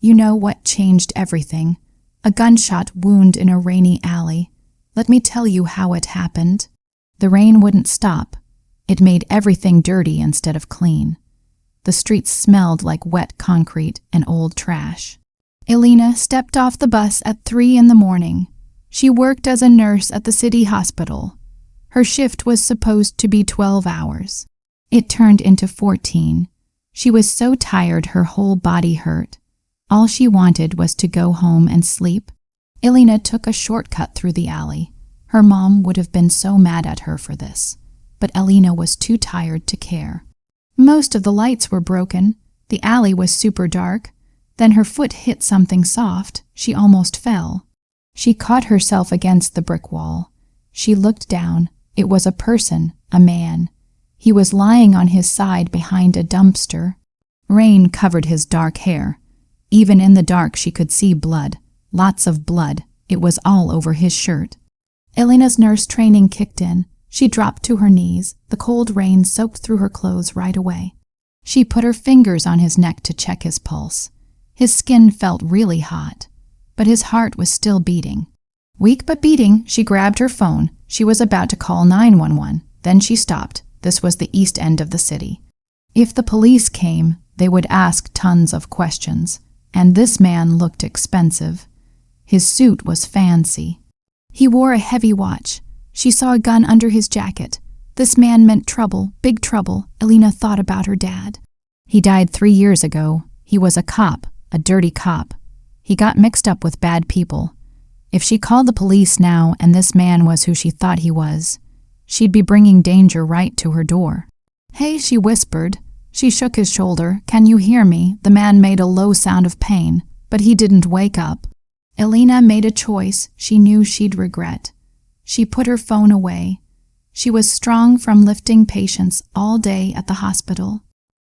You know what changed everything? A gunshot wound in a rainy alley. Let me tell you how it happened. The rain wouldn't stop. It made everything dirty instead of clean. The streets smelled like wet concrete and old trash. Elena stepped off the bus at 3 in the morning. She worked as a nurse at the city hospital. Her shift was supposed to be 12 hours. It turned into 14. She was so tired her whole body hurt. All she wanted was to go home and sleep. Elena took a shortcut through the alley. Her mom would have been so mad at her for this, but Elena was too tired to care. Most of the lights were broken. The alley was super dark. Then her foot hit something soft. She almost fell. She caught herself against the brick wall. She looked down. It was a person, a man. He was lying on his side behind a dumpster. Rain covered his dark hair. Even in the dark she could see blood. Lots of blood. It was all over his shirt. Elena's nurse training kicked in. She dropped to her knees. The cold rain soaked through her clothes right away. She put her fingers on his neck to check his pulse. His skin felt really hot, but his heart was still beating. Weak but beating, she grabbed her phone. She was about to call 911. Then she stopped. This was the east end of the city. If the police came, they would ask tons of questions, and this man looked expensive. His suit was fancy. He wore a heavy watch. She saw a gun under his jacket. This man meant trouble, big trouble. Elena thought about her dad. He died 3 years ago. He was a cop, a dirty cop. He got mixed up with bad people. If she called the police now and this man was who she thought he was, she'd be bringing danger right to her door. "Hey," she whispered. She shook his shoulder. "Can you hear me?" The man made a low sound of pain, but he didn't wake up. Elena made a choice she knew she'd regret. She put her phone away. She was strong from lifting patients all day at the hospital.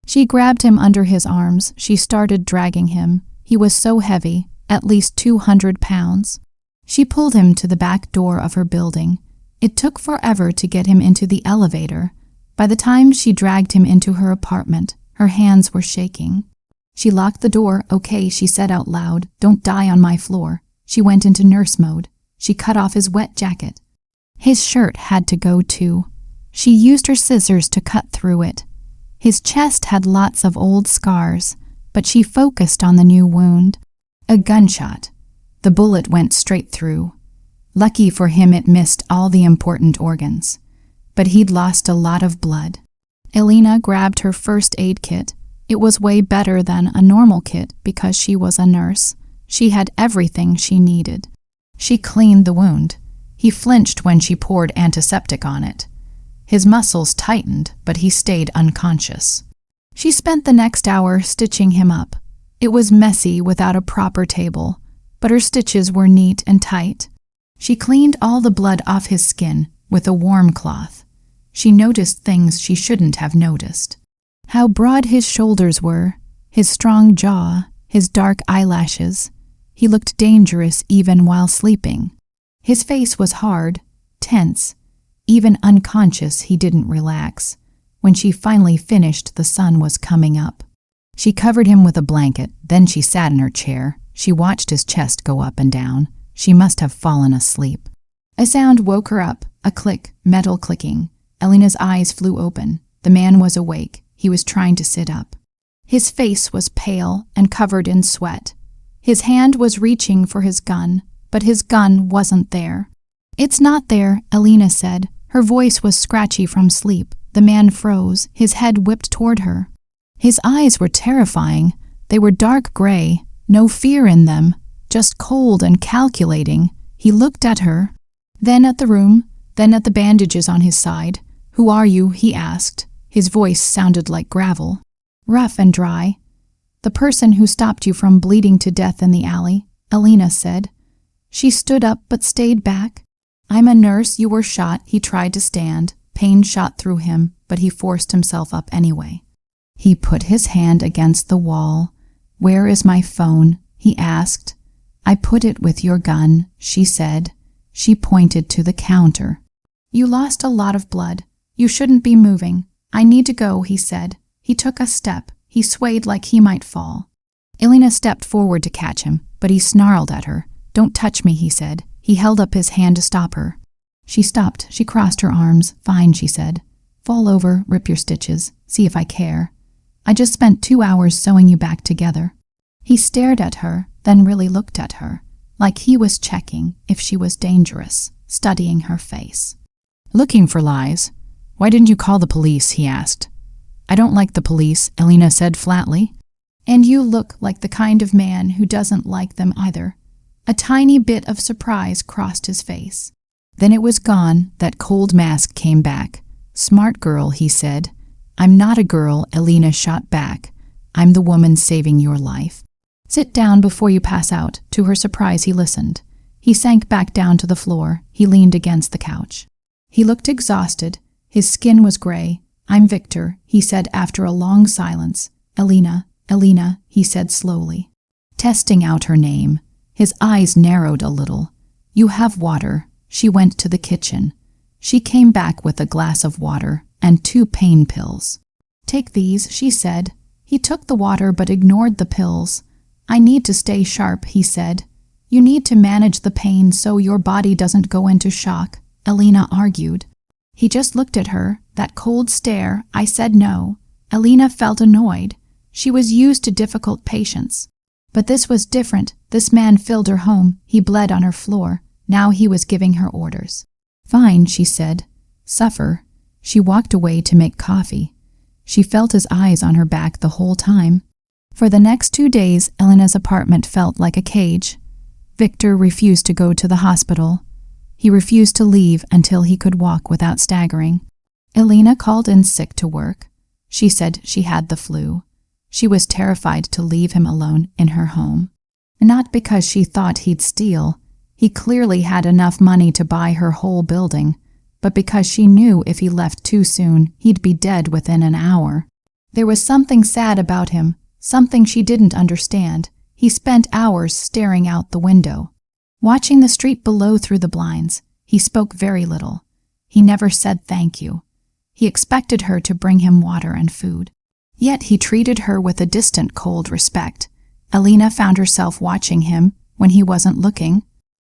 She grabbed him under his arms. She started dragging him. He was so heavy, at least 200 pounds. She pulled him to the back door of her building. It took forever to get him into the elevator. By the time she dragged him into her apartment, her hands were shaking. She locked the door. "Okay," she said out loud. "Don't die on my floor." She went into nurse mode. She cut off his wet jacket. His shirt had to go too. She used her scissors to cut through it. His chest had lots of old scars, but she focused on the new wound. A gunshot. The bullet went straight through. Lucky for him it missed all the important organs. But he'd lost a lot of blood. Elena grabbed her first aid kit. It was way better than a normal kit because she was a nurse. She had everything she needed. She cleaned the wound. He flinched when she poured antiseptic on it. His muscles tightened, but he stayed unconscious. She spent the next hour stitching him up. It was messy without a proper table, but her stitches were neat and tight. She cleaned all the blood off his skin with a warm cloth. She noticed things she shouldn't have noticed. How broad his shoulders were, his strong jaw, his dark eyelashes. He looked dangerous even while sleeping. His face was hard, tense. Even unconscious, he didn't relax. When she finally finished, the sun was coming up. She covered him with a blanket, then she sat in her chair. She watched his chest go up and down. She must have fallen asleep. A sound woke her up, a click, metal clicking. Elena's eyes flew open. The man was awake. He was trying to sit up. His face was pale and covered in sweat. His hand was reaching for his gun, but his gun wasn't there. "It's not there," Elena said. Her voice was scratchy from sleep. The man froze, his head whipped toward her. His eyes were terrifying. They were dark gray, no fear in them, just cold and calculating. He looked at her, then at the room, then at the bandages on his side. "Who are you?" he asked. His voice sounded like gravel. "Rough and dry." "The person who stopped you from bleeding to death in the alley," Elena said. She stood up but stayed back. "I'm a nurse. You were shot." He tried to stand. Pain shot through him, but he forced himself up anyway. He put his hand against the wall. "Where is my phone?" he asked. "I put it with your gun," she said. She pointed to the counter. "You lost a lot of blood. You shouldn't be moving." "I need to go," he said. He took a step. He swayed like he might fall. Elena stepped forward to catch him, but he snarled at her. "Don't touch me," he said. He held up his hand to stop her. She stopped. She crossed her arms. "Fine," she said. "Fall over, rip your stitches, see if I care. I just spent 2 hours sewing you back together." He stared at her, then really looked at her, like he was checking if she was dangerous, studying her face. "Looking for lies? Why didn't you call the police?" he asked. "I don't like the police," Elena said flatly. "And you look like the kind of man who doesn't like them either." A tiny bit of surprise crossed his face. Then it was gone. That cold mask came back. "Smart girl," he said. "I'm not a girl," Elena shot back. "I'm the woman saving your life. Sit down before you pass out." To her surprise, he listened. He sank back down to the floor. He leaned against the couch. He looked exhausted. His skin was gray. "I'm Victor," he said after a long silence. "Elena, Elena," he said slowly, testing out her name. His eyes narrowed a little. "You have water." She went to the kitchen. She came back with a glass of water and 2 pain pills. "Take these," she said. He took the water but ignored the pills. "I need to stay sharp," he said. "You need to manage the pain so your body doesn't go into shock," Elena argued. He just looked at her, that cold stare. "I said no." Elena felt annoyed. She was used to difficult patients. But this was different. This man filled her home. He bled on her floor. Now he was giving her orders. "Fine," she said. "Suffer." She walked away to make coffee. She felt his eyes on her back the whole time. For the next 2 days, Elena's apartment felt like a cage. Victor refused to go to the hospital. He refused to leave until he could walk without staggering. Elena called in sick to work. She said she had the flu. She was terrified to leave him alone in her home. Not because she thought he'd steal. He clearly had enough money to buy her whole building, but because she knew if he left too soon, he'd be dead within an hour. There was something sad about him, something she didn't understand. He spent hours staring out the window, watching the street below through the blinds. He spoke very little. He never said thank you. He expected her to bring him water and food. Yet he treated her with a distant, cold respect. Elena found herself watching him when he wasn't looking.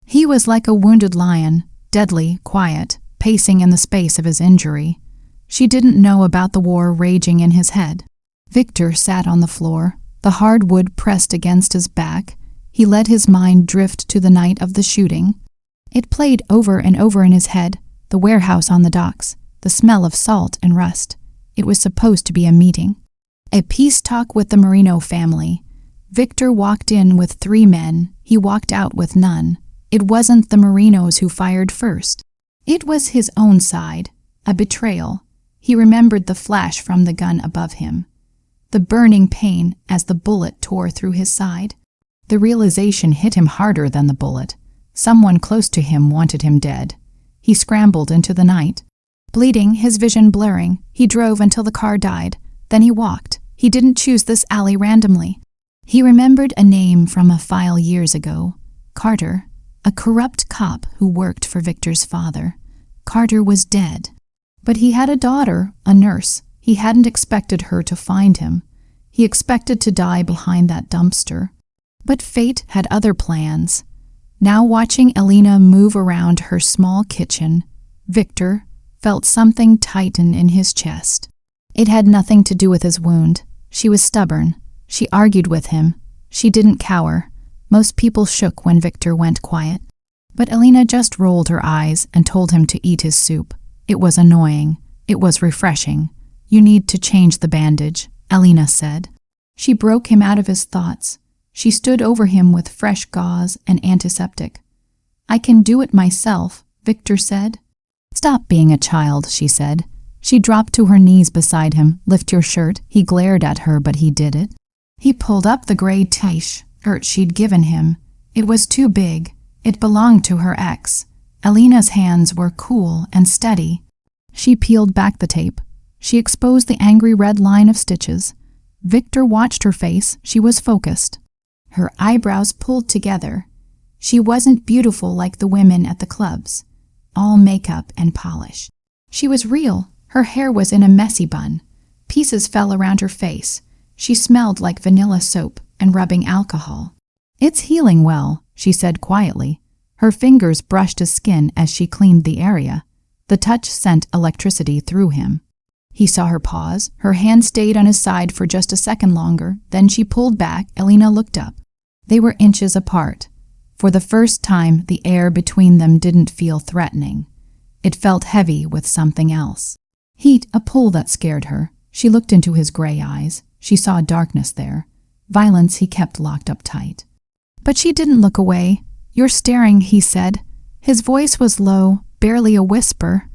He was like a wounded lion, deadly, quiet, pacing in the space of his injury. She didn't know about the war raging in his head. Victor sat on the floor, the hard wood pressed against his back. He let his mind drift to the night of the shooting. It played over and over in his head, the warehouse on the docks, the smell of salt and rust. It was supposed to be a meeting. A peace talk with the Marino family. Victor walked in with 3 men. He walked out with none. It wasn't the Marinos who fired first. It was his own side, a betrayal. He remembered the flash from the gun above him, the burning pain as the bullet tore through his side. The realization hit him harder than the bullet. Someone close to him wanted him dead. He scrambled into the night. Bleeding, his vision blurring, he drove until the car died. Then he walked. He didn't choose this alley randomly. He remembered a name from a file years ago. Carter. A corrupt cop who worked for Victor's father. Carter was dead. But he had a daughter, a nurse. He hadn't expected her to find him. He expected to die behind that dumpster. But fate had other plans. Now watching Elena move around her small kitchen, Victor felt something tighten in his chest. It had nothing to do with his wound. She was stubborn. She argued with him. She didn't cower. Most people shook when Victor went quiet. But Elena just rolled her eyes and told him to eat his soup. It was annoying. It was refreshing. "You need to change the bandage," Elena said. She broke him out of his thoughts. She stood over him with fresh gauze and antiseptic. "I can do it myself," Victor said. "Stop being a child," she said. She dropped to her knees beside him. "Lift your shirt." He glared at her, but he did it. He pulled up the gray shirt she'd given him. It was too big. It belonged to her ex. Elena's hands were cool and steady. She peeled back the tape. She exposed the angry red line of stitches. Victor watched her face. She was focused. Her eyebrows pulled together. She wasn't beautiful like the women at the clubs, all makeup and polish. She was real. Her hair was in a messy bun. Pieces fell around her face. She smelled like vanilla soap and rubbing alcohol. "It's healing well," she said quietly. Her fingers brushed his skin as she cleaned the area. The touch sent electricity through him. He saw her pause. Her hand stayed on his side for just a second longer. Then she pulled back. Alina looked up. They were inches apart. For the first time, the air between them didn't feel threatening. It felt heavy with something else. Heat, a pull that scared her. She looked into his gray eyes. She saw darkness there. Violence he kept locked up tight. But she didn't look away. "You're staring," he said. His voice was low, barely a whisper.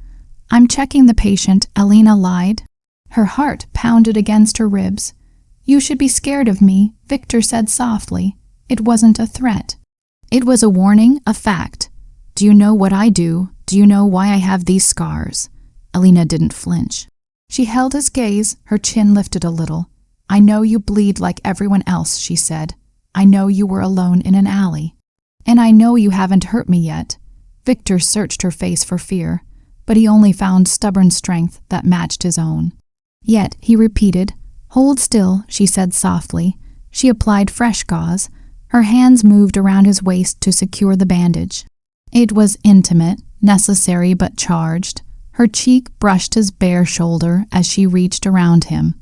"I'm checking the patient," Alina lied. Her heart pounded against her ribs. "You should be scared of me," Victor said softly. It wasn't a threat. It was a warning, a fact. "Do you know what I do? Do you know why I have these scars?" Alina didn't flinch. She held his gaze, her chin lifted a little. "I know you bleed like everyone else," she said. "I know you were alone in an alley. And I know you haven't hurt me yet." Victor searched her face for fear, but he only found stubborn strength that matched his own. "Yet," he repeated. "Hold still," she said softly. She applied fresh gauze. Her hands moved around his waist to secure the bandage. It was intimate, necessary but charged. Her cheek brushed his bare shoulder as she reached around him.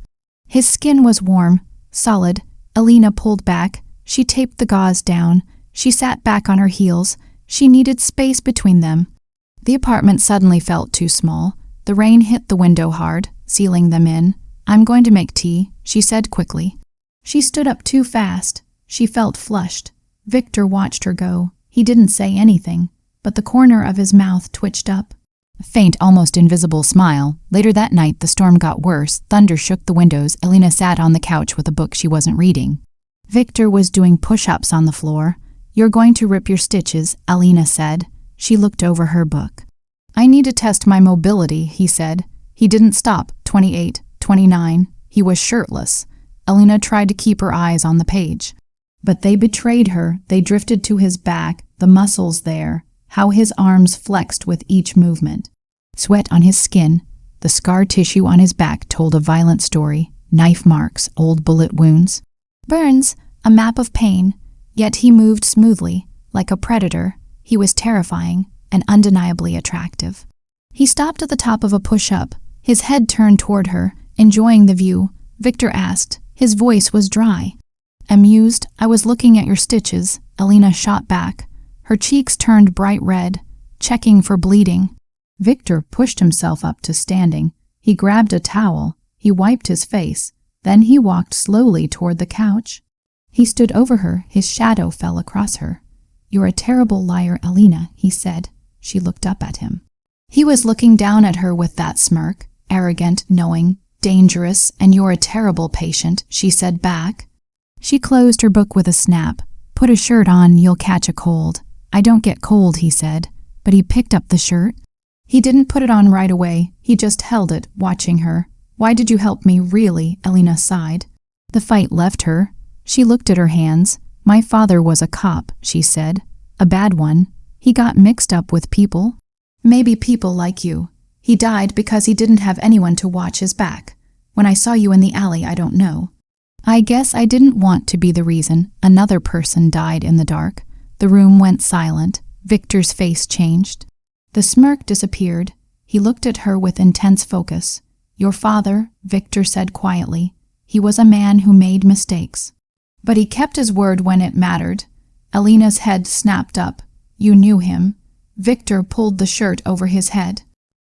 His skin was warm, solid. Alina pulled back. She taped the gauze down. She sat back on her heels. She needed space between them. The apartment suddenly felt too small. The rain hit the window hard, sealing them in. "I'm going to make tea," she said quickly. She stood up too fast. She felt flushed. Victor watched her go. He didn't say anything, but the corner of his mouth twitched up. A faint, almost invisible smile. Later that night, the storm got worse. Thunder shook the windows. Alina sat on the couch with a book she wasn't reading. Victor was doing push-ups on the floor. "You're going to rip your stitches," Alina said. She looked over her book. "I need to test my mobility," he said. He didn't stop. 28, 29. He was shirtless. Alina tried to keep her eyes on the page. But they betrayed her. They drifted to his back, the muscles there, how his arms flexed with each movement. Sweat on his skin. The scar tissue on his back told a violent story. Knife marks, old bullet wounds. Burns, a map of pain. Yet he moved smoothly, like a predator. He was terrifying and undeniably attractive. He stopped at the top of a push-up, his head turned toward her, enjoying the view. Victor asked. His voice was dry. "Amused? I was looking at your stitches." Alina shot back. Her cheeks turned bright red, checking for bleeding. Victor pushed himself up to standing. He grabbed a towel. He wiped his face. Then he walked slowly toward the couch. He stood over her. His shadow fell across her. "You're a terrible liar, Alina," he said. She looked up at him. He was looking down at her with that smirk, arrogant, knowing, dangerous, "And you're a terrible patient," she said back. She closed her book with a snap. "Put a shirt on, you'll catch a cold." "I don't get cold," he said, but he picked up the shirt. He didn't put it on right away. He just held it, watching her. "Why did you help me, really?" Alina sighed. The fight left her. She looked at her hands. "My father was a cop," she said. "A bad one. He got mixed up with people. Maybe people like you. He died because he didn't have anyone to watch his back. When I saw you in the alley, I don't know. I guess I didn't want to be the reason another person died in the dark." The room went silent. Victor's face changed. The smirk disappeared. He looked at her with intense focus. "Your father," Victor said quietly. "He was a man who made mistakes. But he kept his word when it mattered." Alina's head snapped up. "You knew him." Victor pulled the shirt over his head.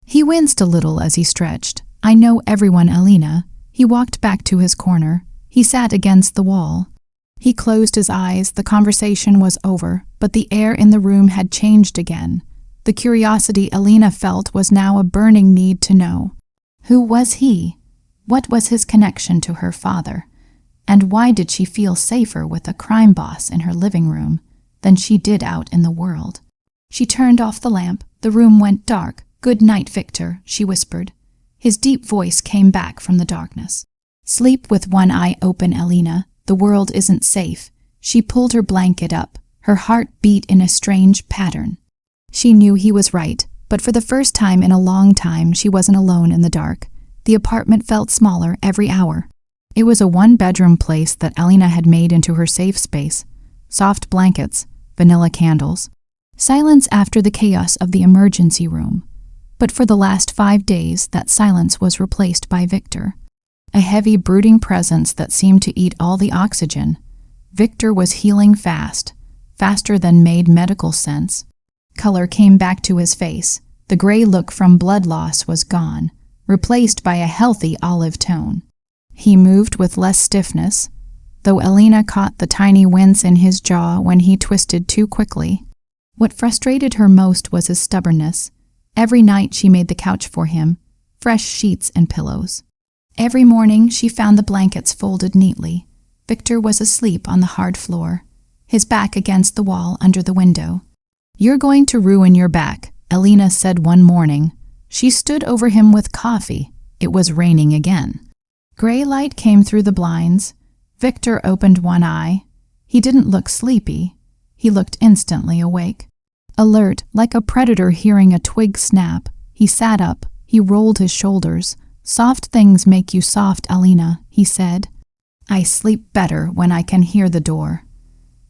He winced a little as he stretched. "I know everyone, Alina." He walked back to his corner. He sat against the wall. He closed his eyes. The conversation was over, but the air in the room had changed again. The curiosity Alina felt was now a burning need to know. Who was he? What was his connection to her father? And why did she feel safer with a crime boss in her living room than she did out in the world? She turned off the lamp. The room went dark. "Good night, Victor," she whispered. His deep voice came back from the darkness. "Sleep with one eye open, Alina. The world isn't safe." She pulled her blanket up. Her heart beat in a strange pattern. She knew he was right, but for the first time in a long time she wasn't alone in the dark. The apartment felt smaller every hour. It was a one-bedroom place that Alina had made into her safe space. Soft blankets, vanilla candles. Silence after the chaos of the emergency room. But for the last 5 days, that silence was replaced by Victor. A heavy, brooding presence that seemed to eat all the oxygen. Victor was healing fast, faster than made medical sense. Color came back to his face. The gray look from blood loss was gone, replaced by a healthy olive tone. He moved with less stiffness, though Alina caught the tiny wince in his jaw when he twisted too quickly. What frustrated her most was his stubbornness. Every night she made the couch for him, fresh sheets and pillows. Every morning she found the blankets folded neatly. Victor was asleep on the hard floor, his back against the wall under the window. "You're going to ruin your back," Alina said one morning. She stood over him with coffee. It was raining again. Gray light came through the blinds. Victor opened one eye. He didn't look sleepy. He looked instantly awake. Alert, like a predator hearing a twig snap. He sat up. He rolled his shoulders. "Soft things make you soft, Alina," he said. "I sleep better when I can hear the door."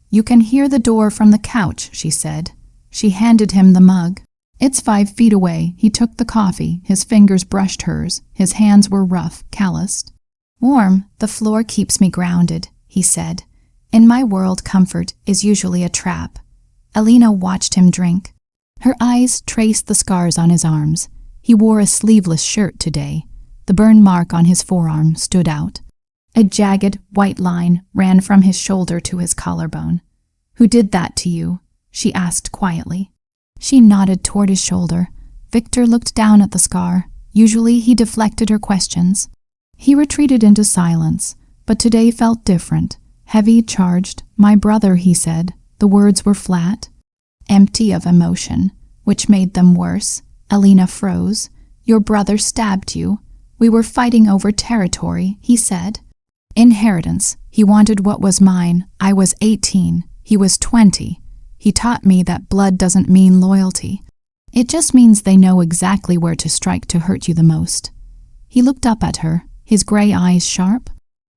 "You can hear the door from the couch," she said. She handed him the mug. "It's 5 feet away." He took the coffee. His fingers brushed hers. His hands were rough, calloused. "Warm, the floor keeps me grounded," he said. "In my world, comfort is usually a trap." Alina watched him drink. Her eyes traced the scars on his arms. He wore a sleeveless shirt today. The burn mark on his forearm stood out. A jagged, white line ran from his shoulder to his collarbone. "Who did that to you?" she asked quietly. She nodded toward his shoulder. Victor looked down at the scar. Usually he deflected her questions. He retreated into silence, but today felt different. Heavy, charged. "My brother," he said. The words were flat, empty of emotion, which made them worse. Alina froze. "Your brother stabbed you. We were fighting over territory," he said. "Inheritance. He wanted what was mine. I was 18. He was 20. He taught me that blood doesn't mean loyalty. It just means they know exactly where to strike to hurt you the most." He looked up at her, his gray eyes sharp.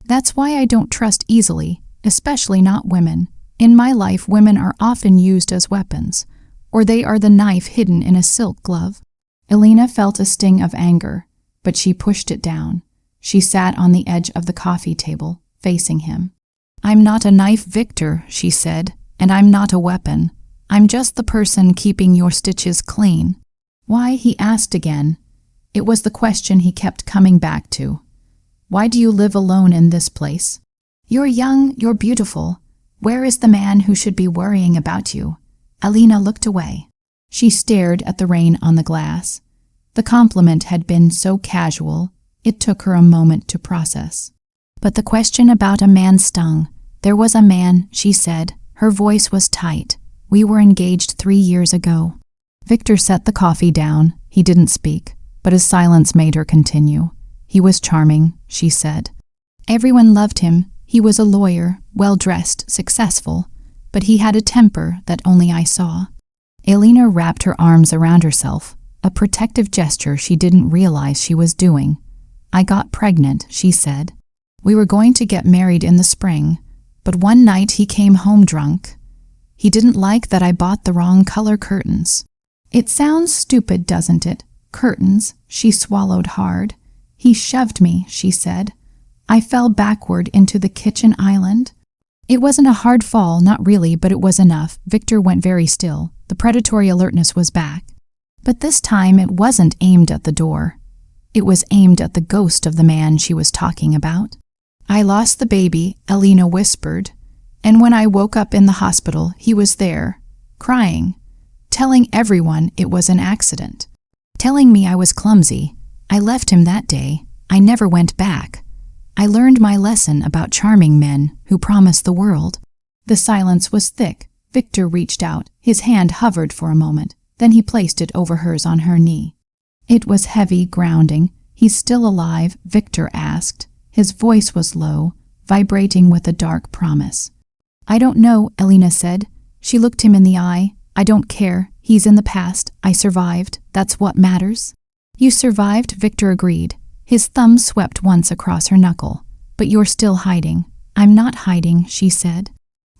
"That's why I don't trust easily, especially not women. In my life, women are often used as weapons, or they are the knife hidden in a silk glove." Alina felt a sting of anger, but she pushed it down. She sat on the edge of the coffee table, facing him. "I'm not a knife, Victor," she said, "and I'm not a weapon. I'm just the person keeping your stitches clean." "Why?" he asked again. It was the question he kept coming back to. "Why do you live alone in this place? You're young, you're beautiful. Where is the man who should be worrying about you?" Alina looked away. She stared at the rain on the glass. The compliment had been so casual, it took her a moment to process. But the question about a man stung. "There was a man," she said. Her voice was tight. "We were engaged 3 years ago." Victor set the coffee down. He didn't speak, but his silence made her continue. "He was charming," she said. "Everyone loved him. He was a lawyer, well-dressed, successful, but he had a temper that only I saw." Alina wrapped her arms around herself, a protective gesture she didn't realize she was doing. "I got pregnant," she said. "We were going to get married in the spring, but one night he came home drunk. He didn't like that I bought the wrong color curtains." "It sounds stupid, doesn't it? Curtains." She swallowed hard. "He shoved me," she said. "I fell backward into the kitchen island." It wasn't a hard fall, not really, but it was enough. Victor went very still. The predatory alertness was back. But this time it wasn't aimed at the door. It was aimed at the ghost of the man she was talking about. "I lost the baby," Alina whispered, "and when I woke up in the hospital, he was there, crying, telling everyone it was an accident, telling me I was clumsy. I left him that day. I never went back. I learned my lesson about charming men who promise the world." The silence was thick. Victor reached out. His hand hovered for a moment. Then he placed it over hers on her knee. It was heavy, grounding. "He's still alive?" Victor asked. His voice was low, vibrating with a dark promise. "I don't know," Alina said. She looked him in the eye. "I don't care. He's in the past. I survived. That's what matters." "You survived," Victor agreed. His thumb swept once across her knuckle. But you're still hiding. I'm not hiding, she said.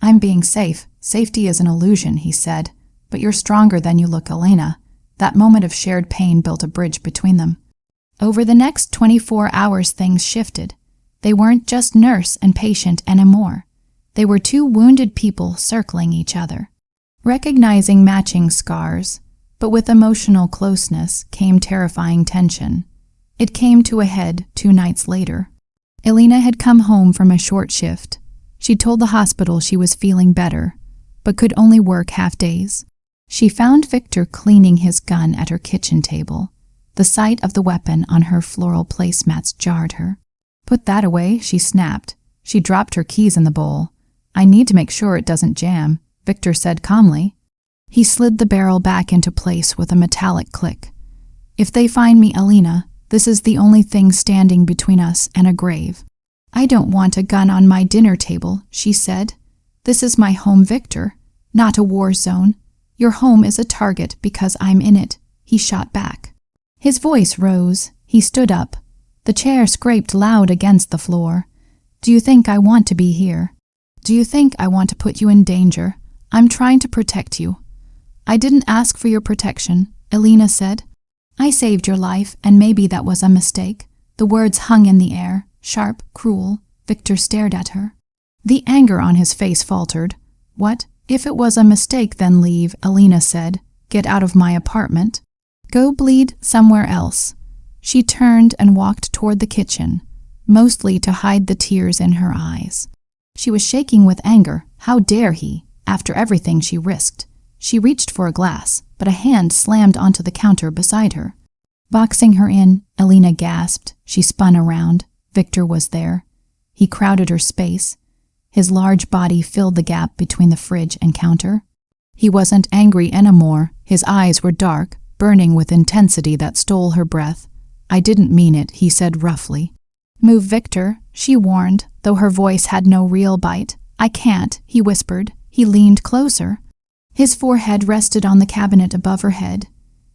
I'm being safe. Safety is an illusion, he said. But you're stronger than you look, Elena. That moment of shared pain built a bridge between them. Over the next 24 hours, things shifted. They weren't just nurse and patient anymore. They were two wounded people circling each other, recognizing matching scars. But with emotional closeness came terrifying tension. It came to a head 2 nights later. Elena had come home from a short shift. She told the hospital she was feeling better, but could only work half days. She found Victor cleaning his gun at her kitchen table. The sight of the weapon on her floral placemats jarred her. Put that away, she snapped. She dropped her keys in the bowl. I need to make sure it doesn't jam, Victor said calmly. He slid the barrel back into place with a metallic click. If they find me, Elena, this is the only thing standing between us and a grave. I don't want a gun on my dinner table, she said. This is my home, Victor, not a war zone. Your home is a target because I'm in it, he shot back. His voice rose. He stood up. The chair scraped loud against the floor. Do you think I want to be here? Do you think I want to put you in danger? I'm trying to protect you. I didn't ask for your protection, Elena said. I saved your life, and maybe that was a mistake. The words hung in the air, sharp, cruel. Victor stared at her. The anger on his face faltered. What? If it was a mistake, then leave, Elena said. Get out of my apartment. Go bleed somewhere else. She turned and walked toward the kitchen, mostly to hide the tears in her eyes. She was shaking with anger. How dare he, after everything she risked? She reached for a glass, but a hand slammed onto the counter beside her. Boxing her in, Elena gasped. She spun around. Victor was there. He crowded her space. His large body filled the gap between the fridge and counter. He wasn't angry anymore. His eyes were dark, burning with intensity that stole her breath. I didn't mean it, he said roughly. Move, Victor, she warned, though her voice had no real bite. I can't, he whispered. He leaned closer. His forehead rested on the cabinet above her head,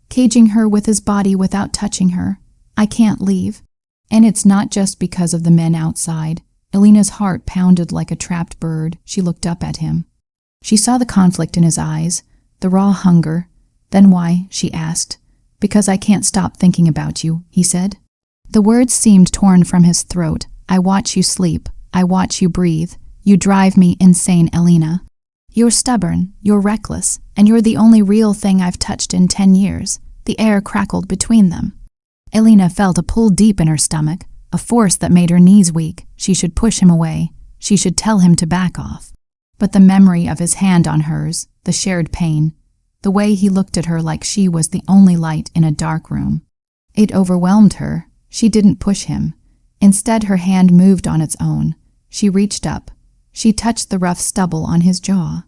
caging her with his body without touching her. I can't leave. And it's not just because of the men outside. Elena's heart pounded like a trapped bird. She looked up at him. She saw the conflict in his eyes, the raw hunger. Then why? She asked. Because I can't stop thinking about you, he said. The words seemed torn from his throat. I watch you sleep. I watch you breathe. You drive me insane, Elena. You're stubborn, you're reckless, and you're the only real thing I've touched in 10 years. The air crackled between them. Elena felt a pull deep in her stomach, a force that made her knees weak. She should push him away. She should tell him to back off. But the memory of his hand on hers, the shared pain, the way he looked at her like she was the only light in a dark room. It overwhelmed her. She didn't push him. Instead, her hand moved on its own. She reached up. She touched the rough stubble on his jaw.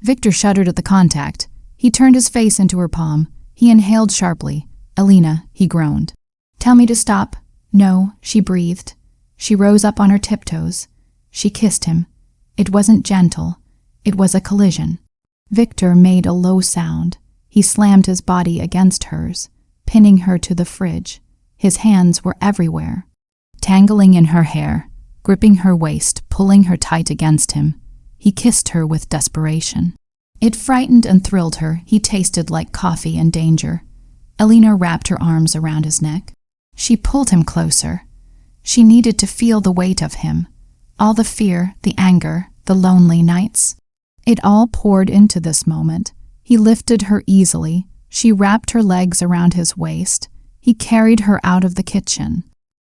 Victor shuddered at the contact. He turned his face into her palm. He inhaled sharply. Elena, he groaned. Tell me to stop. No, she breathed. She rose up on her tiptoes. She kissed him. It wasn't gentle. It was a collision. Victor made a low sound. He slammed his body against hers, pinning her to the fridge. His hands were everywhere, tangling in her hair, gripping her waist, pulling her tight against him. He kissed her with desperation. It frightened and thrilled her. He tasted like coffee and danger. Elena wrapped her arms around his neck. She pulled him closer. She needed to feel the weight of him. All the fear, the anger, the lonely nights. It all poured into this moment. He lifted her easily. She wrapped her legs around his waist. He carried her out of the kitchen,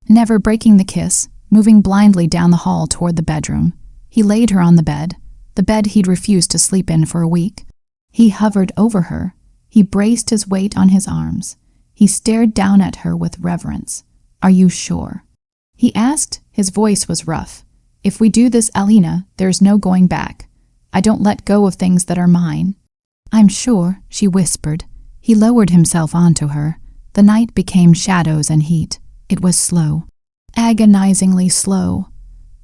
never breaking the kiss, moving blindly down the hall toward the bedroom. He laid her on the bed he'd refused to sleep in for a week. He hovered over her. He braced his weight on his arms. He stared down at her with reverence. Are you sure? He asked. His voice was rough. If we do this, Elena, there's no going back. I don't let go of things that are mine. I'm sure, she whispered. He lowered himself onto her. The night became shadows and heat. It was slow, agonizingly slow.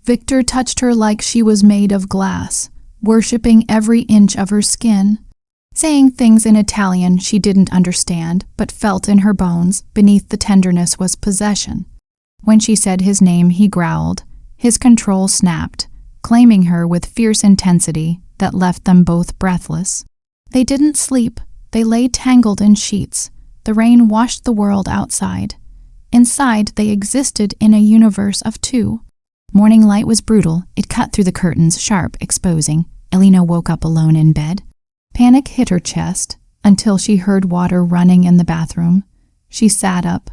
Victor touched her like she was made of glass, worshipping every inch of her skin, saying things in Italian she didn't understand but felt in her bones. Beneath the tenderness was possession. When she said his name, he growled. His control snapped, claiming her with fierce intensity that left them both breathless. They didn't sleep. They lay tangled in sheets. The rain washed the world outside. Inside, they existed in a universe of two. Morning light was brutal. It cut through the curtains, sharp, exposing. Elena woke up alone in bed. Panic hit her chest until she heard water running in the bathroom. She sat up.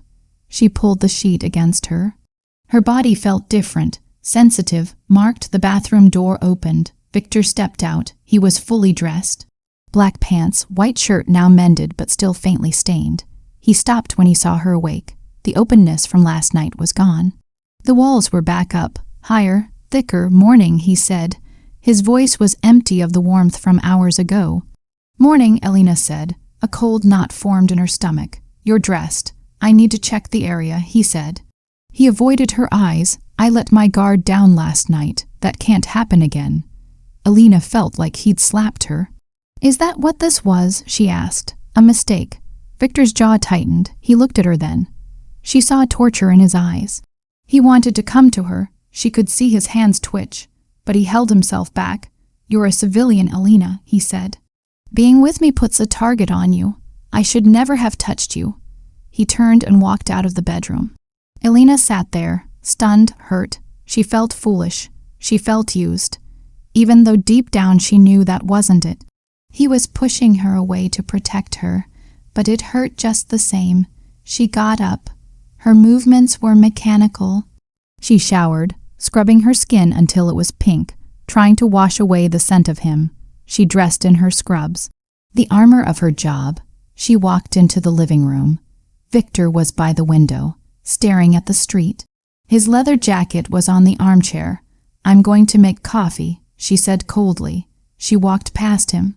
She pulled the sheet against her. Her body felt different, sensitive, marked. The bathroom door opened. Victor stepped out. He was fully dressed. Black pants, white shirt now mended but still faintly stained. He stopped when he saw her awake. The openness from last night was gone. The walls were back up, higher, thicker. Morning, he said. His voice was empty of the warmth from hours ago. Morning, Elena said. A cold knot formed in her stomach. You're dressed. I need to check the area, he said. He avoided her eyes. I let my guard down last night. That can't happen again. Elena felt like he'd slapped her. Is that what this was? She asked. A mistake. Victor's jaw tightened. He looked at her then. She saw torture in his eyes. He wanted to come to her. She could see his hands twitch, but he held himself back. You're a civilian, Elena, he said. Being with me puts a target on you. I should never have touched you. He turned and walked out of the bedroom. Elena sat there, stunned, hurt. She felt foolish. She felt used, even though deep down she knew that wasn't it. He was pushing her away to protect her, but it hurt just the same. She got up. Her movements were mechanical. She showered, scrubbing her skin until it was pink, trying to wash away the scent of him. She dressed in her scrubs, the armor of her job. She walked into the living room. Victor was by the window, staring at the street. His leather jacket was on the armchair. I'm going to make coffee, she said coldly. She walked past him.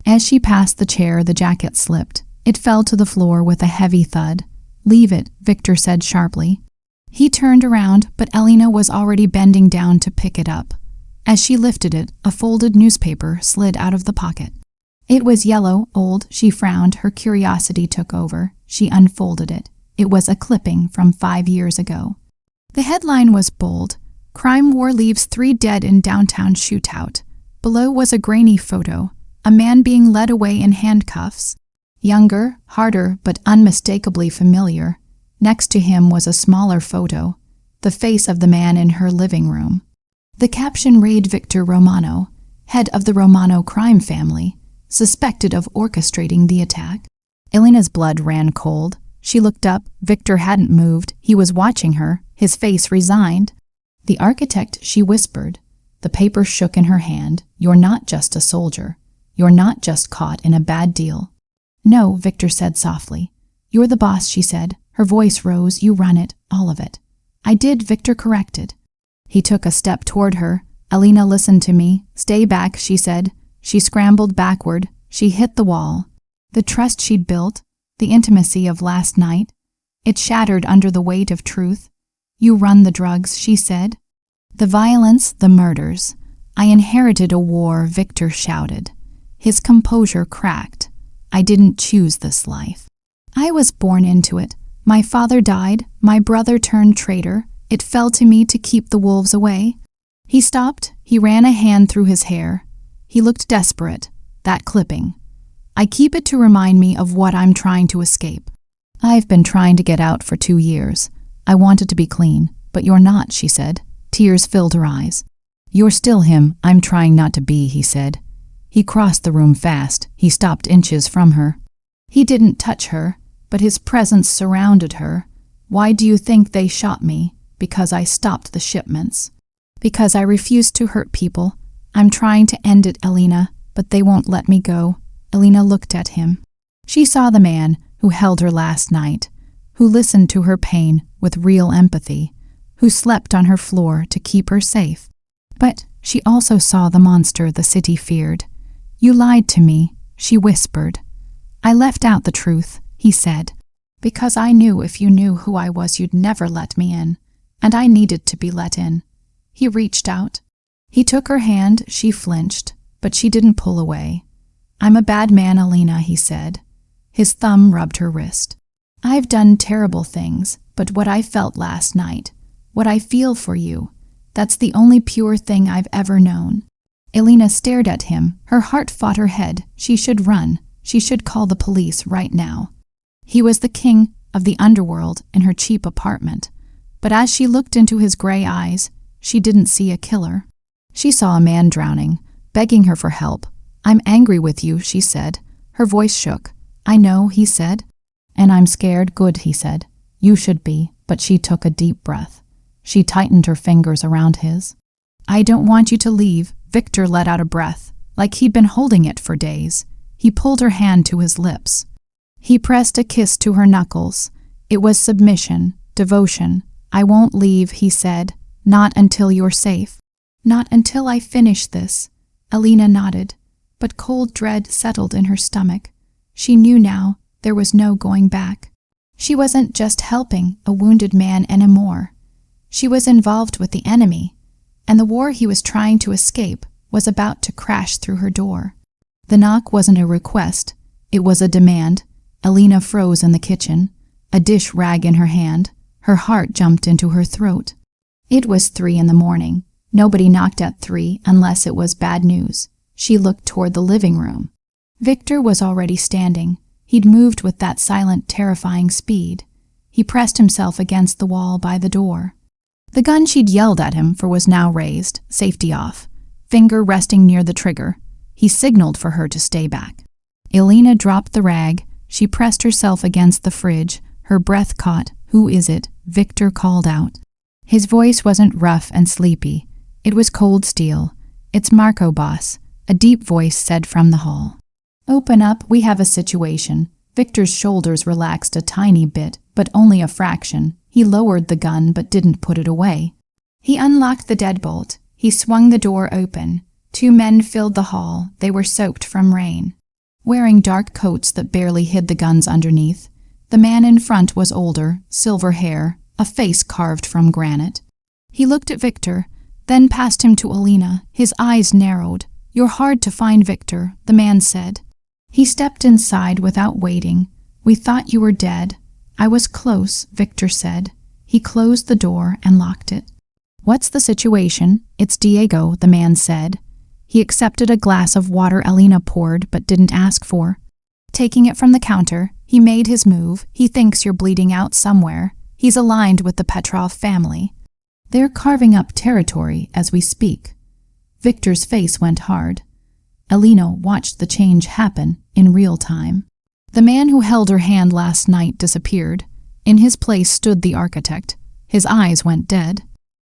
As she passed the chair, the jacket slipped. It fell to the floor with a heavy thud. Leave it, Victor said sharply. He turned around, but Elena was already bending down to pick it up. As she lifted it, a folded newspaper slid out of the pocket. It was yellow, old. She frowned. Her curiosity took over. She unfolded it. It was a clipping from 5 years ago. The headline was bold. Crime war leaves 3 dead in downtown shootout. Below was a grainy photo. A man being led away in handcuffs. Younger, harder, but unmistakably familiar. Next to him was a smaller photo. The face of the man in her living room. The caption read Victor Romano, head of the Romano crime family, suspected of orchestrating the attack. Elena's blood ran cold. She looked up. Victor hadn't moved. He was watching her, his face resigned. The architect, she whispered. The paper shook in her hand. You're not just a soldier. You're not just caught in a bad deal. No, Victor said softly. You're the boss, she said. Her voice rose. You run it, all of it. I did, Victor corrected. He took a step toward her. Elena, listen to me. Stay back, she said. She scrambled backward. She hit the wall. The trust she'd built, the intimacy of last night, it shattered under the weight of truth. You run the drugs, she said. The violence, the murders. I inherited a war, Victor shouted. His composure cracked. I didn't choose this life. I was born into it. My father died. My brother turned traitor. It fell to me to keep the wolves away. He stopped. He ran a hand through his hair. He looked desperate. That clipping. I keep it to remind me of what I'm trying to escape. I've been trying to get out for 2 years. I wanted to be clean, but you're not, she said. Tears filled her eyes. You're still him I'm trying not to be, he said. He crossed the room fast. He stopped inches from her. He didn't touch her, but his presence surrounded her. Why do you think they shot me? Because I stopped the shipments. Because I refused to hurt people. I'm trying to end it, Elena, but they won't let me go. Elena looked at him. She saw the man who held her last night, who listened to her pain with real empathy, who slept on her floor to keep her safe. But she also saw the monster the city feared. You lied to me, she whispered. I left out the truth, he said, because I knew if you knew who I was you'd never let me in, and I needed to be let in. He reached out. He took her hand. She flinched, but she didn't pull away. I'm a bad man, Elena, he said. His thumb rubbed her wrist. I've done terrible things, but what I felt last night, what I feel for you, That's the only pure thing I've ever known. Elena stared at him. Her heart fought her head. She should run. She should call the police right now. He was the king of the underworld in her cheap apartment. But as she looked into his gray eyes, she didn't see a killer. She saw a man drowning, begging her for help. "I'm angry with you," she said. Her voice shook. "I know," he said. "And I'm scared." "Good," he said. "You should be." But she took a deep breath. She tightened her fingers around his. "I don't want you to leave." Victor let out a breath, like he'd been holding it for days. He pulled her hand to his lips. He pressed a kiss to her knuckles. It was submission, devotion. "I won't leave," he said. "Not until you're safe." "Not until I finish this." Elena nodded, but cold dread settled in her stomach. She knew now there was no going back. She wasn't just helping a wounded man anymore. She was involved with the enemy, and the war he was trying to escape was about to crash through her door. The knock wasn't a request, it was a demand. Elena froze in the kitchen, a dish rag in her hand. Her heart jumped into her throat. It was 3 in the morning. Nobody knocked at 3 unless it was bad news. She looked toward the living room. Victor was already standing. He'd moved with that silent, terrifying speed. He pressed himself against the wall by the door. The gun she'd yelled at him for was now raised, safety off, finger resting near the trigger. He signaled for her to stay back. Elena dropped the rag. She pressed herself against the fridge. Her breath caught. "Who is it?" Victor called out. His voice wasn't rough and sleepy. It was cold steel. "It's Marco, boss," a deep voice said from the hall. "Open up, we have a situation." Victor's shoulders relaxed a tiny bit, but only a fraction. He lowered the gun but didn't put it away. He unlocked the deadbolt. He swung the door open. 2 men filled the hall. They were soaked from rain, wearing dark coats that barely hid the guns underneath. The man in front was older, silver hair, a face carved from granite. He looked at Victor, then passed him to Elena. His eyes narrowed. "You're hard to find, Victor," the man said. He stepped inside without waiting. "We thought you were dead." "I was close," Victor said. He closed the door and locked it. "What's the situation?" "It's Diego," the man said. He accepted a glass of water Elena poured but didn't ask for. Taking it from the counter, he made his move. "He thinks you're bleeding out somewhere. He's aligned with the Petrov family. They're carving up territory as we speak." Victor's face went hard. Elena watched the change happen in real time. The man who held her hand last night disappeared. In his place stood the architect. His eyes went dead.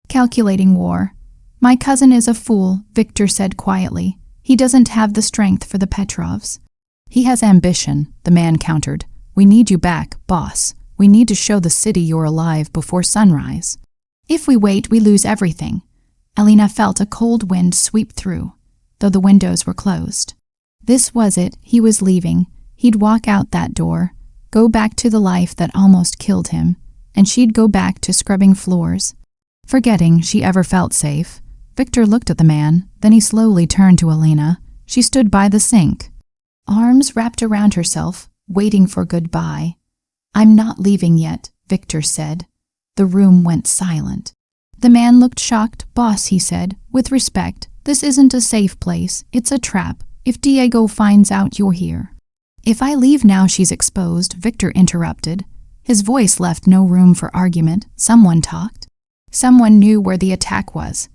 "Calculating war." "My cousin is a fool," Victor said quietly. "He doesn't have the strength for the Petrovs." "He has ambition," the man countered. "We need you back, boss. We need to show the city you're alive before sunrise. If we wait, we lose everything." Elena felt a cold wind sweep through, though the windows were closed. This was it. He was leaving. He'd walk out that door, go back to the life that almost killed him, and she'd go back to scrubbing floors, forgetting she ever felt safe. Victor looked at the man, then he slowly turned to Elena. She stood by the sink, arms wrapped around herself, waiting for goodbye. "I'm not leaving yet," Victor said. The room went silent. The man looked shocked. "Boss," he said, with respect, "this isn't a safe place. It's a trap. If Diego finds out you're here." "If I leave now, she's exposed," Victor interrupted. His voice left no room for argument. Someone talked. Someone knew where the attack was.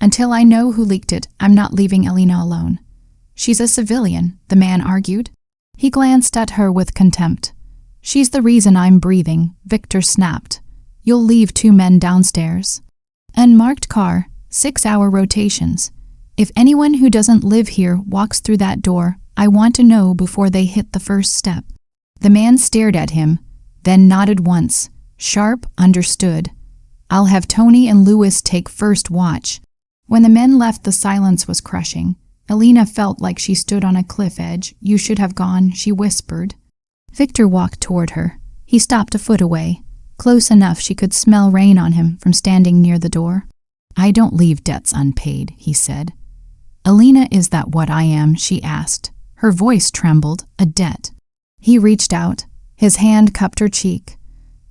"Until I know who leaked it, I'm not leaving Elena alone." "She's a civilian," the man argued. He glanced at her with contempt. "She's the reason I'm breathing," Victor snapped. "You'll leave 2 men downstairs. Unmarked car, 6-hour rotations. If anyone who doesn't live here walks through that door, I want to know before they hit the first step." The man stared at him, then nodded once. Sharp, understood. "I'll have Tony and Louis take first watch." When the men left, the silence was crushing. Elena felt like she stood on a cliff edge. "You should have gone," she whispered. Victor walked toward her. He stopped a foot away, close enough she could smell rain on him from standing near the door. "I don't leave debts unpaid," he said. "Elena, is that what I am?" she asked. Her voice trembled. "A debt." He reached out. His hand cupped her cheek.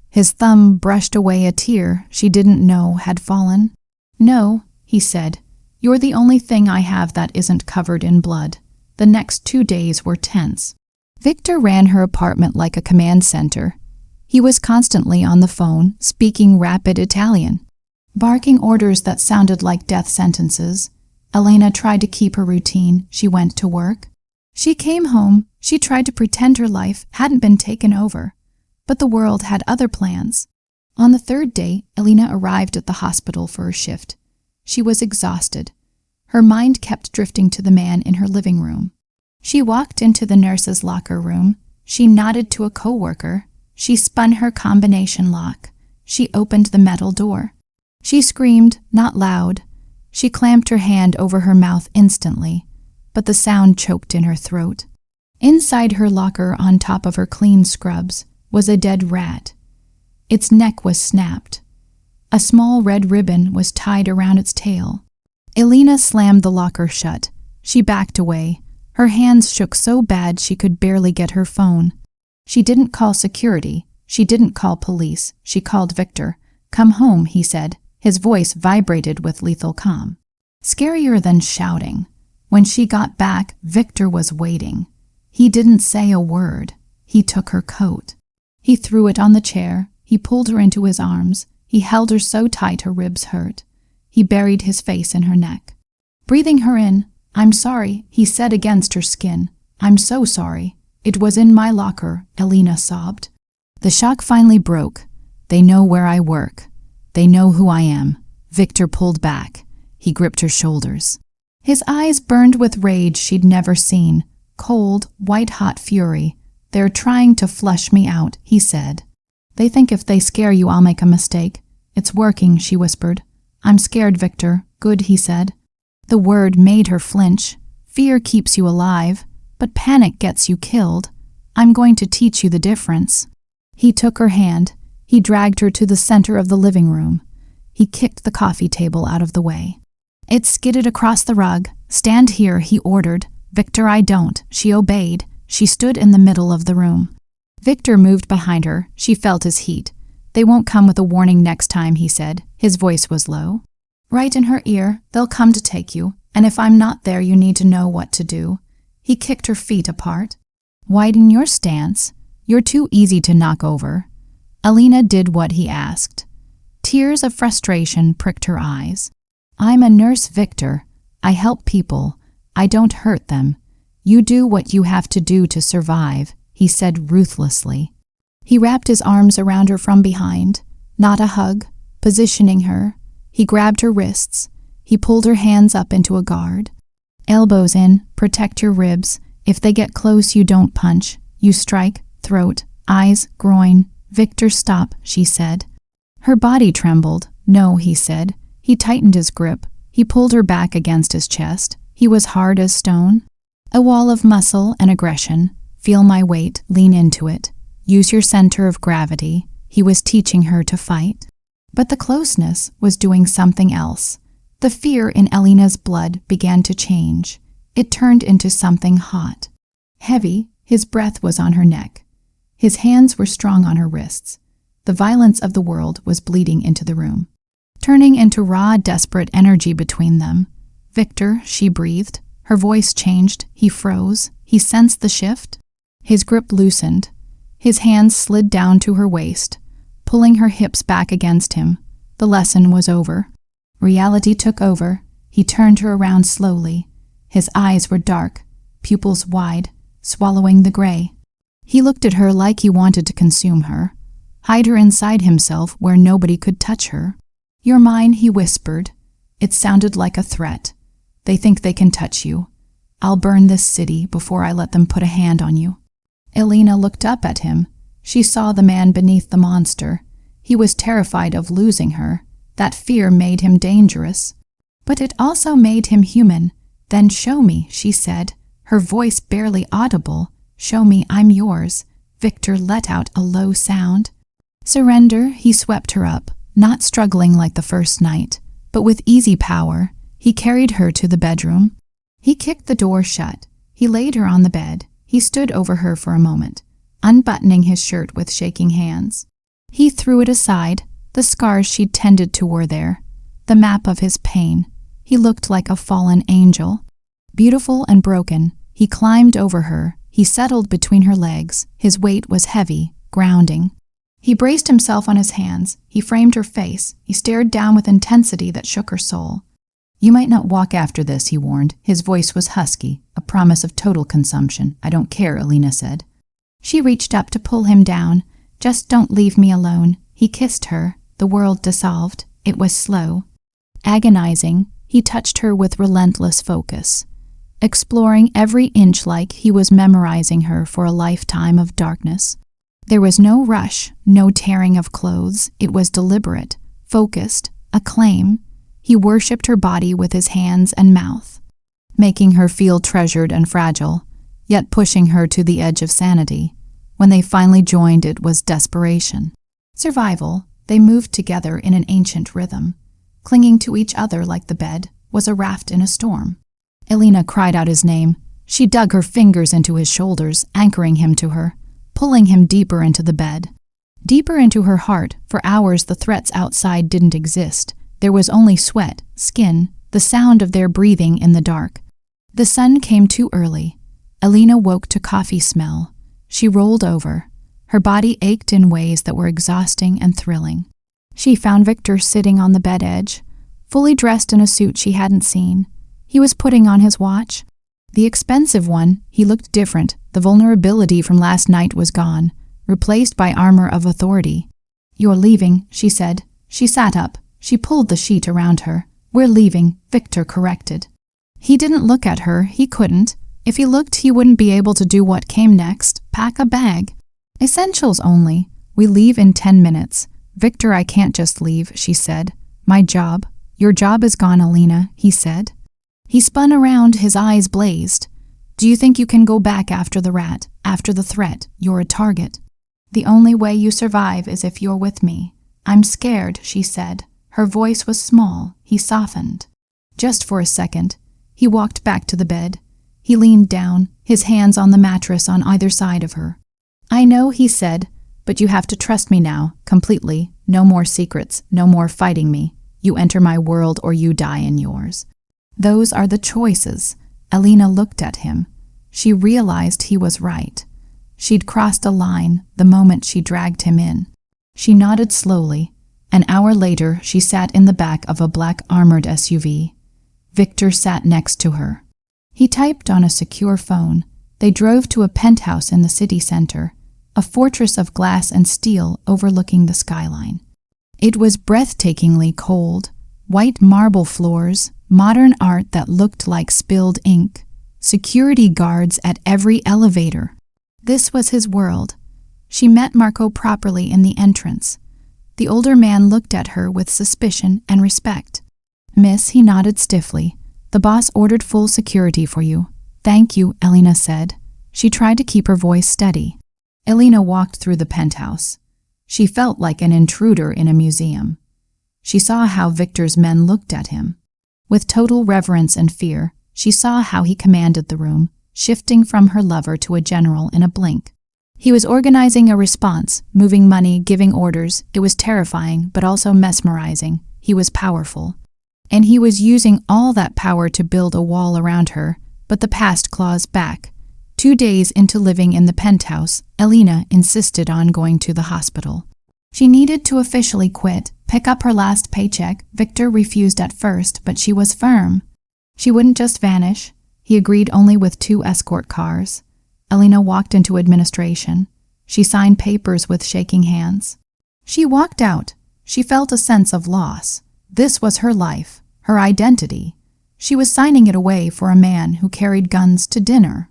His thumb brushed away a tear she didn't know had fallen. No, he said. You're the only thing I have that isn't covered in blood. The next 2 days were tense. Victor ran her apartment like a command center. He was constantly on the phone, speaking rapid Italian, barking orders that sounded like death sentences. Elena tried to keep her routine. She went to work. She came home. She tried to pretend her life hadn't been taken over. But the world had other plans. On the 3rd day, Elena arrived at the hospital for her shift. She was exhausted. Her mind kept drifting to the man in her living room. She walked into the nurse's locker room. She nodded to a coworker. She spun her combination lock. She opened the metal door. She screamed, not loud. She clamped her hand over her mouth instantly, but the sound choked in her throat. Inside her locker, on top of her clean scrubs, was a dead rat. Its neck was snapped. A small red ribbon was tied around its tail. Elena slammed the locker shut. She backed away. Her hands shook so bad she could barely get her phone. She didn't call security. She didn't call police. She called Victor. "Come home," he said. His voice vibrated with lethal calm. Scarier than shouting. When she got back, Victor was waiting. He didn't say a word. He took her coat. He threw it on the chair. He pulled her into his arms. He held her so tight her ribs hurt. He buried his face in her neck. Breathing her in, "I'm sorry," he said against her skin. "I'm so sorry. It was in my locker," Elena sobbed. The shock finally broke. "They know where I work. They know who I am." Victor pulled back. He gripped her shoulders. His eyes burned with rage she'd never seen. Cold, white-hot fury. "They're trying to flush me out," he said. "They think if they scare you I'll make a mistake. It's working," she whispered. "I'm scared, Victor." "Good," he said. The word made her flinch. Fear keeps you alive, but panic gets you killed. "I'm going to teach you the difference." He took her hand. He dragged her to the center of the living room. He kicked the coffee table out of the way. It skidded across the rug. "Stand here," he ordered. "Victor, I don't." She obeyed. She stood in the middle of the room. Victor moved behind her. She felt his heat. "They won't come with a warning next time," he said. His voice was low. Right in her ear, "They'll come to take you, and if I'm not there you need to know what to do." He kicked her feet apart. "Widen your stance. You're too easy to knock over." Elena did what he asked. Tears of frustration pricked her eyes. "I'm a nurse, Victor. I help people. I don't hurt them. You do what you have to do to survive," he said ruthlessly. He wrapped his arms around her from behind, not a hug, positioning her. He grabbed her wrists. He pulled her hands up into a guard. "Elbows in, protect your ribs. If they get close, you don't punch. You strike, throat, eyes, groin." "Victor, stop," she said. Her body trembled. "No," he said. He tightened his grip. He pulled her back against his chest. He was hard as stone. A wall of muscle and aggression. "Feel my weight, lean into it. Use your center of gravity." He was teaching her to fight. But the closeness was doing something else. The fear in Elena's blood began to change. It turned into something hot. Heavy, his breath was on her neck. His hands were strong on her wrists. The violence of the world was bleeding into the room, turning into raw, desperate energy between them. "Victor," she breathed. Her voice changed. He froze. He sensed the shift. His grip loosened. His hands slid down to her waist, pulling her hips back against him. The lesson was over. Reality took over. He turned her around slowly. His eyes were dark, pupils wide, swallowing the gray. He looked at her like he wanted to consume her, hide her inside himself where nobody could touch her. "You're mine," he whispered. It sounded like a threat. "They think they can touch you. I'll burn this city before I let them put a hand on you." Elena looked up at him. She saw the man beneath the monster. He was terrified of losing her. That fear made him dangerous. But it also made him human. "Then show me," she said, her voice barely audible. "Show me I'm yours." Victor let out a low sound. "Surrender," he swept her up, not struggling like the first night, but with easy power. He carried her to the bedroom. He kicked the door shut. He laid her on the bed. He stood over her for a moment, unbuttoning his shirt with shaking hands. He threw it aside. The scars she'd tended to were there. the map of his pain. He looked like a fallen angel. Beautiful and broken, he climbed over her. He settled between her legs. His weight was heavy, grounding. He braced himself on his hands. He framed her face. He stared down with intensity that shook her soul. "You might not walk after this," he warned. His voice was husky, a promise of total consumption. "I don't care," Alina said. She reached up to pull him down. "Just don't leave me alone." He kissed her. The world dissolved. It was slow. Agonizing, he touched her with relentless focus. Exploring every inch like he was memorizing her for a lifetime of darkness. There was no rush, no tearing of clothes. It was deliberate, focused, a claim. He worshipped her body with his hands and mouth, making her feel treasured and fragile, yet pushing her to the edge of sanity. When they finally joined, it was desperation. Survival. They moved together in an ancient rhythm. Clinging to each other like the bed was a raft in a storm. Alina cried out his name. She dug her fingers into his shoulders, anchoring him to her, pulling him deeper into the bed. Deeper into her heart. For hours the threats outside didn't exist. There was only sweat, skin, the sound of their breathing in the dark. The sun came too early. Alina woke to coffee smell. She rolled over. Her body ached in ways that were exhausting and thrilling. She found Victor sitting on the bed edge, fully dressed in a suit she hadn't seen. He was putting on his watch. The expensive one. He looked different. The vulnerability from last night was gone, replaced by armor of authority. "You're leaving," she said. She sat up. She pulled the sheet around her. "We're leaving," Victor corrected. He didn't look at her. He couldn't. If he looked, he wouldn't be able to do what came next. Pack a bag. "Essentials only. We leave in 10 minutes. "Victor, I can't just leave," she said. "My job." "Your job is gone, Alina," he said. He spun around, his eyes blazed. "Do you think you can go back after the rat, after the threat? You're a target. The only way you survive is if you're with me." "I'm scared," she said. Her voice was small. He softened. Just for a second. He walked back to the bed. He leaned down, his hands on the mattress on either side of her. "I know," he said, "but you have to trust me now, completely. No more secrets, no more fighting me. You enter my world or you die in yours." Those are the choices. Alina looked at him. She realized he was right. She'd crossed a line the moment she dragged him in. She nodded slowly. An hour later, she sat in the back of a black armored SUV. Victor sat next to her. He typed on a secure phone. They drove to a penthouse in the city center, a fortress of glass and steel overlooking the skyline. It was breathtakingly cold. White marble floors, modern art that looked like spilled ink, security guards at every elevator. This was his world. She met Marco properly in the entrance. The older man looked at her with suspicion and respect. "Miss," he nodded stiffly. "The boss ordered full security for you." "Thank you," Alina said. She tried to keep her voice steady. Alina walked through the penthouse. She felt like an intruder in a museum. She saw how Victor's men looked at him. With total reverence and fear, she saw how he commanded the room, shifting from her lover to a general in a blink. He was organizing a response, moving money, giving orders. It was terrifying, but also mesmerizing. He was powerful. And he was using all that power to build a wall around her, but the past claws back. 2 days into living in the penthouse, Alina insisted on going to the hospital. She needed to officially quit, pick up her last paycheck. Victor refused at first, but she was firm. She wouldn't just vanish. He agreed only with 2 escort cars. Alina walked into administration. She signed papers with shaking hands. She walked out. She felt a sense of loss. This was her life, her identity. She was signing it away for a man who carried guns to dinner.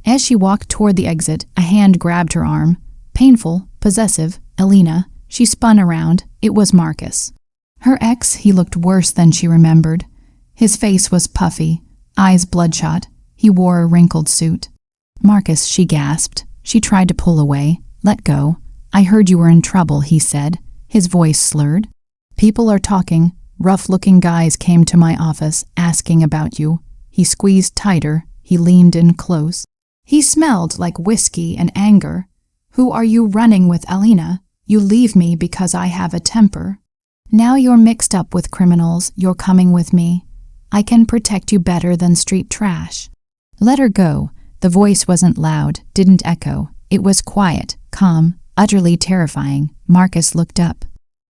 As she walked toward the exit, a hand grabbed her arm. Painful, possessive, Alina. She spun around. It was Marcus. Her ex. He looked worse than she remembered. His face was puffy, eyes bloodshot. He wore a wrinkled suit. "Marcus," she gasped. She tried to pull away. "Let go." "I heard you were in trouble," he said, his voice slurred. "People are talking. Rough-looking guys came to my office asking about you." He squeezed tighter. He leaned in close. He smelled like whiskey and anger. "Who are you running with, Alina? You leave me because I have a temper." Now you're mixed up with criminals, you're coming with me. I can protect you better than street trash. Let her go. The voice wasn't loud, didn't echo. It was quiet, calm, utterly terrifying. Marcus looked up.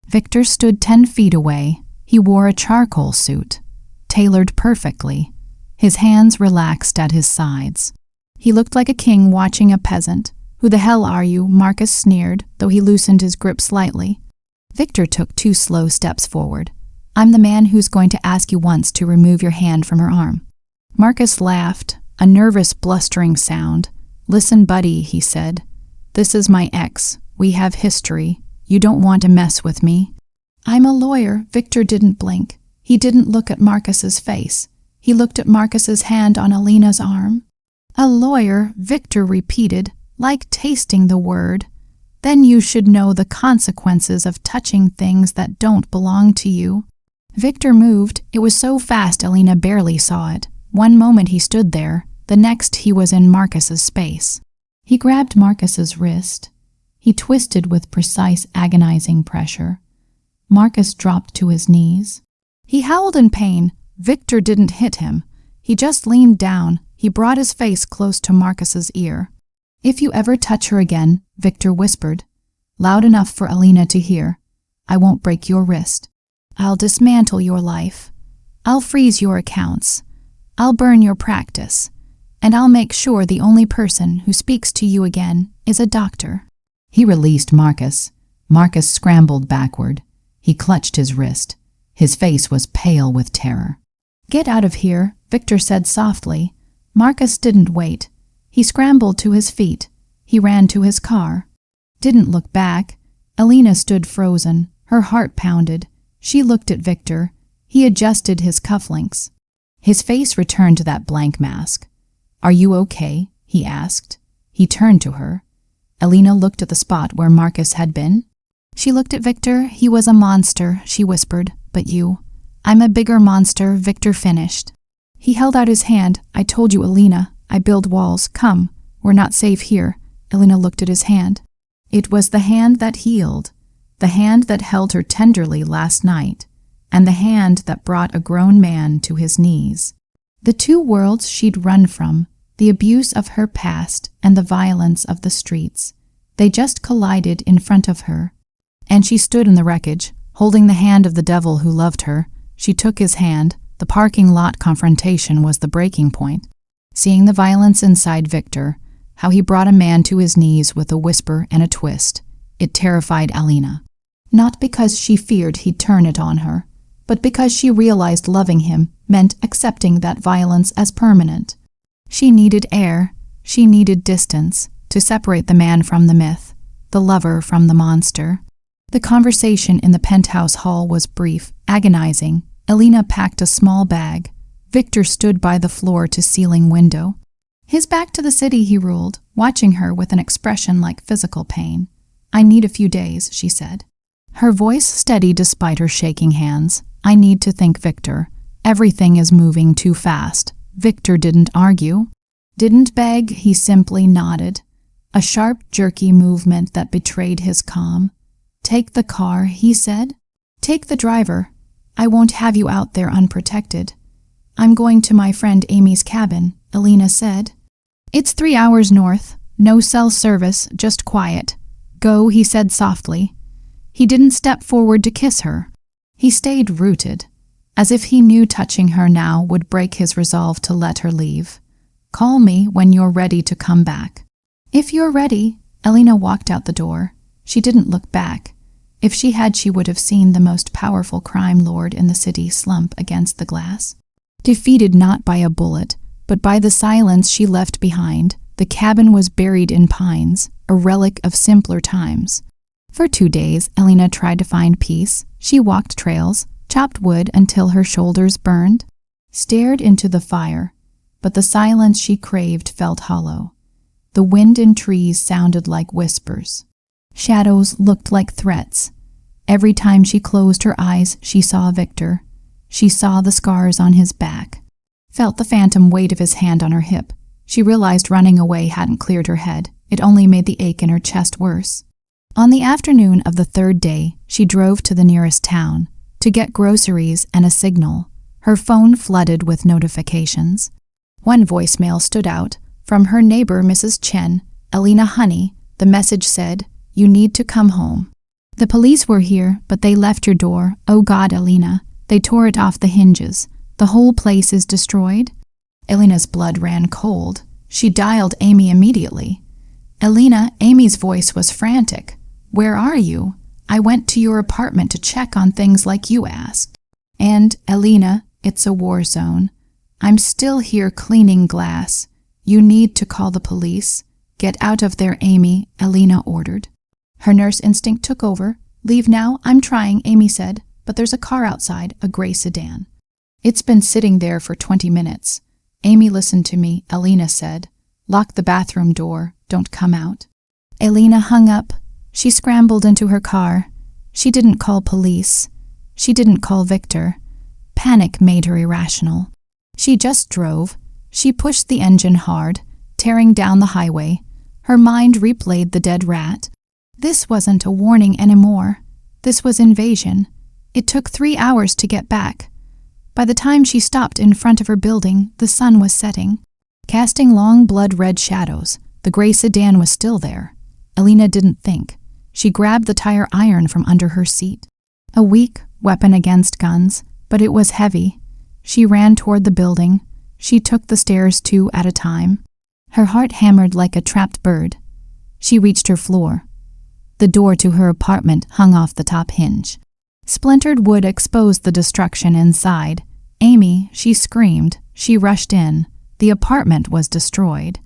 Victor stood 10 feet away. He wore a charcoal suit, tailored perfectly. His hands relaxed at his sides. He looked like a king watching a peasant. Who the hell are you? Marcus sneered, though he loosened his grip slightly. Victor took 2 slow steps forward. I'm the man who's going to ask you once to remove your hand from her arm. Marcus laughed, a nervous, blustering sound. Listen, buddy, he said. This is my ex. We have history. You don't want to mess with me. I'm a lawyer. Victor didn't blink. He didn't look at Marcus's face. He looked at Marcus's hand on Alina's arm. A lawyer, Victor repeated, like tasting the word. Then you should know the consequences of touching things that don't belong to you. Victor moved. It was so fast Alina barely saw it. One moment he stood there, the next he was in Marcus's space. He grabbed Marcus's wrist. He twisted with precise, agonizing pressure. Marcus dropped to his knees. He howled in pain. Victor didn't hit him. He just leaned down. He brought his face close to Marcus's ear. If you ever touch her again, Victor whispered, loud enough for Alina to hear, I won't break your wrist. I'll dismantle your life. I'll freeze your accounts. I'll burn your practice. And I'll make sure the only person who speaks to you again is a doctor. He released Marcus. Marcus scrambled backward. He clutched his wrist. His face was pale with terror. Get out of here, Victor said softly. Marcus didn't wait. He scrambled to his feet. He ran to his car. Didn't look back. Alina stood frozen. Her heart pounded. She looked at Victor. He adjusted his cufflinks. His face returned to that blank mask. Are you okay? He asked. He turned to her. Alina looked at the spot where Marcus had been. She looked at Victor. He was a monster, she whispered. But you? I'm a bigger monster, Victor finished. He held out his hand. I told you, Alina. I build walls. Come. We're not safe here. Alina looked at his hand. It was the hand that healed. The hand that held her tenderly last night. And the hand that brought a grown man to his knees. The 2 worlds she'd run from. The abuse of her past and the violence of the streets. They just collided in front of her. And she stood in the wreckage, holding the hand of the devil who loved her. She took his hand. The parking lot confrontation was the breaking point. Seeing the violence inside Victor, how he brought a man to his knees with a whisper and a twist, it terrified Alina. Not because she feared he'd turn it on her, but because she realized loving him meant accepting that violence as permanent. She needed air, she needed distance, to separate the man from the myth, the lover from the monster. The conversation in the penthouse hall was brief, agonizing. Alina packed a small bag. Victor stood by the floor-to-ceiling window. His back to the city, he ruled, watching her with an expression like physical pain. I need a few days, she said. Her voice steady despite her shaking hands. I need to think, Victor. Everything is moving too fast. Victor didn't argue. Didn't beg, he simply nodded. A sharp, jerky movement that betrayed his calm. Take the car, he said. Take the driver. I won't have you out there unprotected. I'm going to my friend Amy's cabin, Alina said. It's 3 hours north. No cell service, just quiet. Go, he said softly. He didn't step forward to kiss her. He stayed rooted, as if he knew touching her now would break his resolve to let her leave. Call me when you're ready to come back. If you're ready, Alina walked out the door. She didn't look back. If she had, she would have seen the most powerful crime lord in the city slump against the glass. Defeated not by a bullet, but by the silence she left behind. The cabin was buried in pines, a relic of simpler times. For 2 days, Alina tried to find peace. She walked trails, chopped wood until her shoulders burned, stared into the fire, but the silence she craved felt hollow. The wind in trees sounded like whispers. Shadows looked like threats. Every time she closed her eyes, she saw Victor. She saw the scars on his back, felt the phantom weight of his hand on her hip. She realized running away hadn't cleared her head. It only made the ache in her chest worse. On the afternoon of the third day, she drove to the nearest town to get groceries and a signal. Her phone flooded with notifications. One voicemail stood out from her neighbor, Mrs. Chen. "Elena, honey," the message said, "you need to come home. The police were here, but they left your door. Oh God, Elena, they tore it off the hinges. The whole place is destroyed." Elena's blood ran cold. She dialed Amy immediately. "Elena," Amy's voice was frantic. "Where are you? I went to your apartment to check on things like you asked." "And, Elena, it's a war zone. I'm still here cleaning glass. You need to call the police. Get out of there, Amy," Elena ordered. Her nurse instinct took over. "Leave now, I'm trying," Amy said, "but there's a car outside, a gray sedan. It's been sitting there for 20 minutes. "Amy, listen to me," Elena said. "Lock the bathroom door. Don't come out." Elena hung up. She scrambled into her car. She didn't call police. She didn't call Victor. Panic made her irrational. She just drove. She pushed the engine hard, tearing down the highway. Her mind replayed the dead rat. This wasn't a warning anymore. This was invasion. It took 3 hours to get back. By the time she stopped in front of her building, the sun was setting, casting long blood-red shadows. The gray sedan was still there. Elena didn't think. She grabbed the tire iron from under her seat. A weak weapon against guns, but it was heavy. She ran toward the building. She took the stairs 2 at a time. Her heart hammered like a trapped bird. She reached her floor. The door to her apartment hung off the top hinge. Splintered wood exposed the destruction inside. "Amy," she screamed. She rushed in. The apartment was destroyed.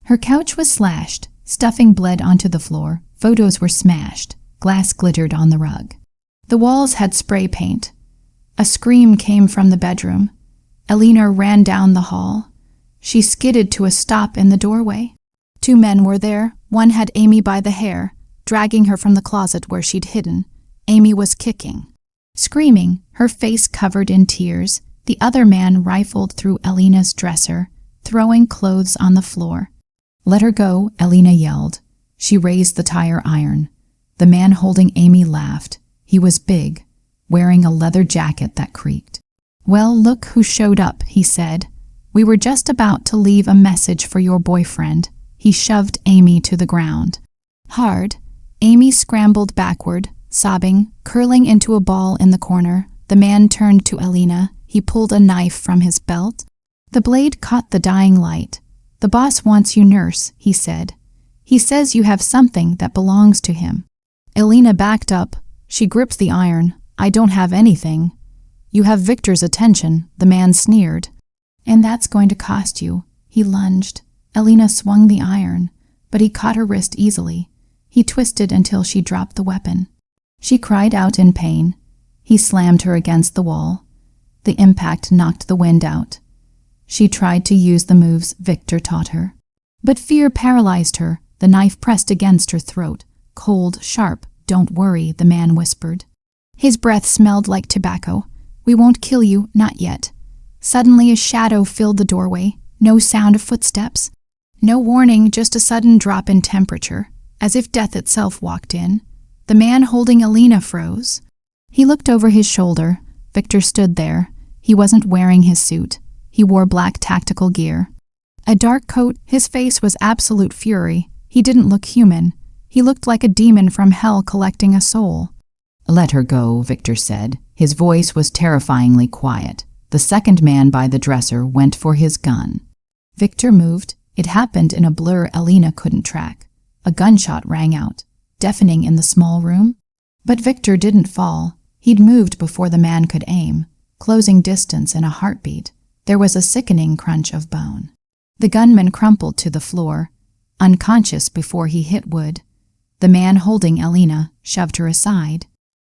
Her couch was slashed. Stuffing bled onto the floor. Photos were smashed. Glass glittered on the rug. The walls had spray paint. A scream came from the bedroom. Elena ran down the hall. She skidded to a stop in the doorway. 2 men were there. One had Amy by the hair, dragging her from the closet where she'd hidden. Amy was kicking, screaming, her face covered in tears. The other man rifled through Elena's dresser, throwing clothes on the floor. "Let her go," Elena yelled. She raised the tire iron. The man holding Amy laughed. He was big, wearing a leather jacket that creaked. "Well, look who showed up," he said. "We were just about to leave a message for your boyfriend." He shoved Amy to the ground. Hard, Amy scrambled backward, sobbing, curling into a ball in the corner. The man turned to Elena. He pulled a knife from his belt. The blade caught the dying light. "The boss wants you, nurse," he said. "He says you have something that belongs to him." Elena backed up. She gripped the iron. "I don't have anything." "You have Victor's attention," the man sneered. "And that's going to cost you." He lunged. Elena swung the iron, but he caught her wrist easily. He twisted until she dropped the weapon. She cried out in pain. He slammed her against the wall. The impact knocked the wind out. She tried to use the moves Victor taught her. But fear paralyzed her. The knife pressed against her throat. Cold, sharp. "Don't worry," the man whispered. His breath smelled like tobacco. "We won't kill you, not yet." Suddenly a shadow filled the doorway. No sound of footsteps. No warning, just a sudden drop in temperature, as if death itself walked in. The man holding Elena froze. He looked over his shoulder. Victor stood there. He wasn't wearing his suit. He wore black tactical gear. A dark coat, his face was absolute fury. He didn't look human. He looked like a demon from hell collecting a soul. "Let her go," Victor said. His voice was terrifyingly quiet. The second man by the dresser went for his gun. Victor moved. It happened in a blur Elena couldn't track. A gunshot rang out, deafening in the small room. But Victor didn't fall. He'd moved before the man could aim, closing distance in a heartbeat. There was a sickening crunch of bone. The gunman crumpled to the floor, unconscious before he hit wood. The man holding Elena shoved her aside.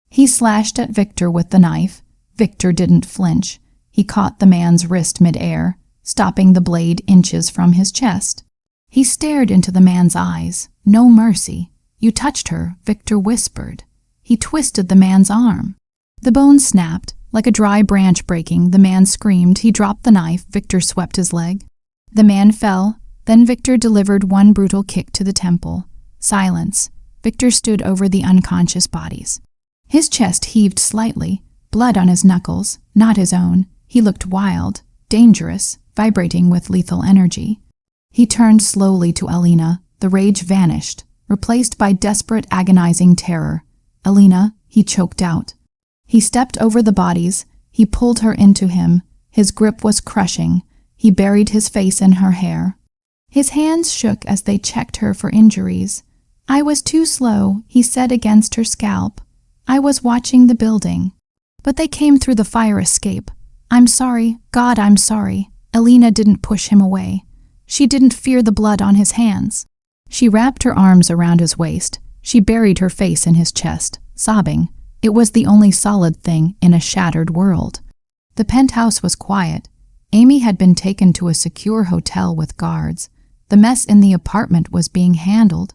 He slashed at Victor with the knife. Victor didn't flinch. He caught the man's wrist mid-air, stopping the blade inches from his chest. He stared into the man's eyes. No mercy. "You touched her," Victor whispered. He twisted the man's arm. The bone snapped. Like a dry branch breaking, the man screamed. He dropped the knife. Victor swept his leg. The man fell. Then Victor delivered one brutal kick to the temple. Silence. Victor stood over the unconscious bodies. His chest heaved slightly, blood on his knuckles, not his own. He looked wild, dangerous, vibrating with lethal energy. He turned slowly to Alina. The rage vanished, replaced by desperate, agonizing terror. "Alina," he choked out. He stepped over the bodies. He pulled her into him. His grip was crushing. He buried his face in her hair. His hands shook as they checked her for injuries. "I was too slow," he said against her scalp. "I was watching the building. But they came through the fire escape. I'm sorry. God, I'm sorry." Alina didn't push him away. She didn't fear the blood on his hands. She wrapped her arms around his waist. She buried her face in his chest, sobbing. It was the only solid thing in a shattered world. The penthouse was quiet. Amy had been taken to a secure hotel with guards. The mess in the apartment was being handled.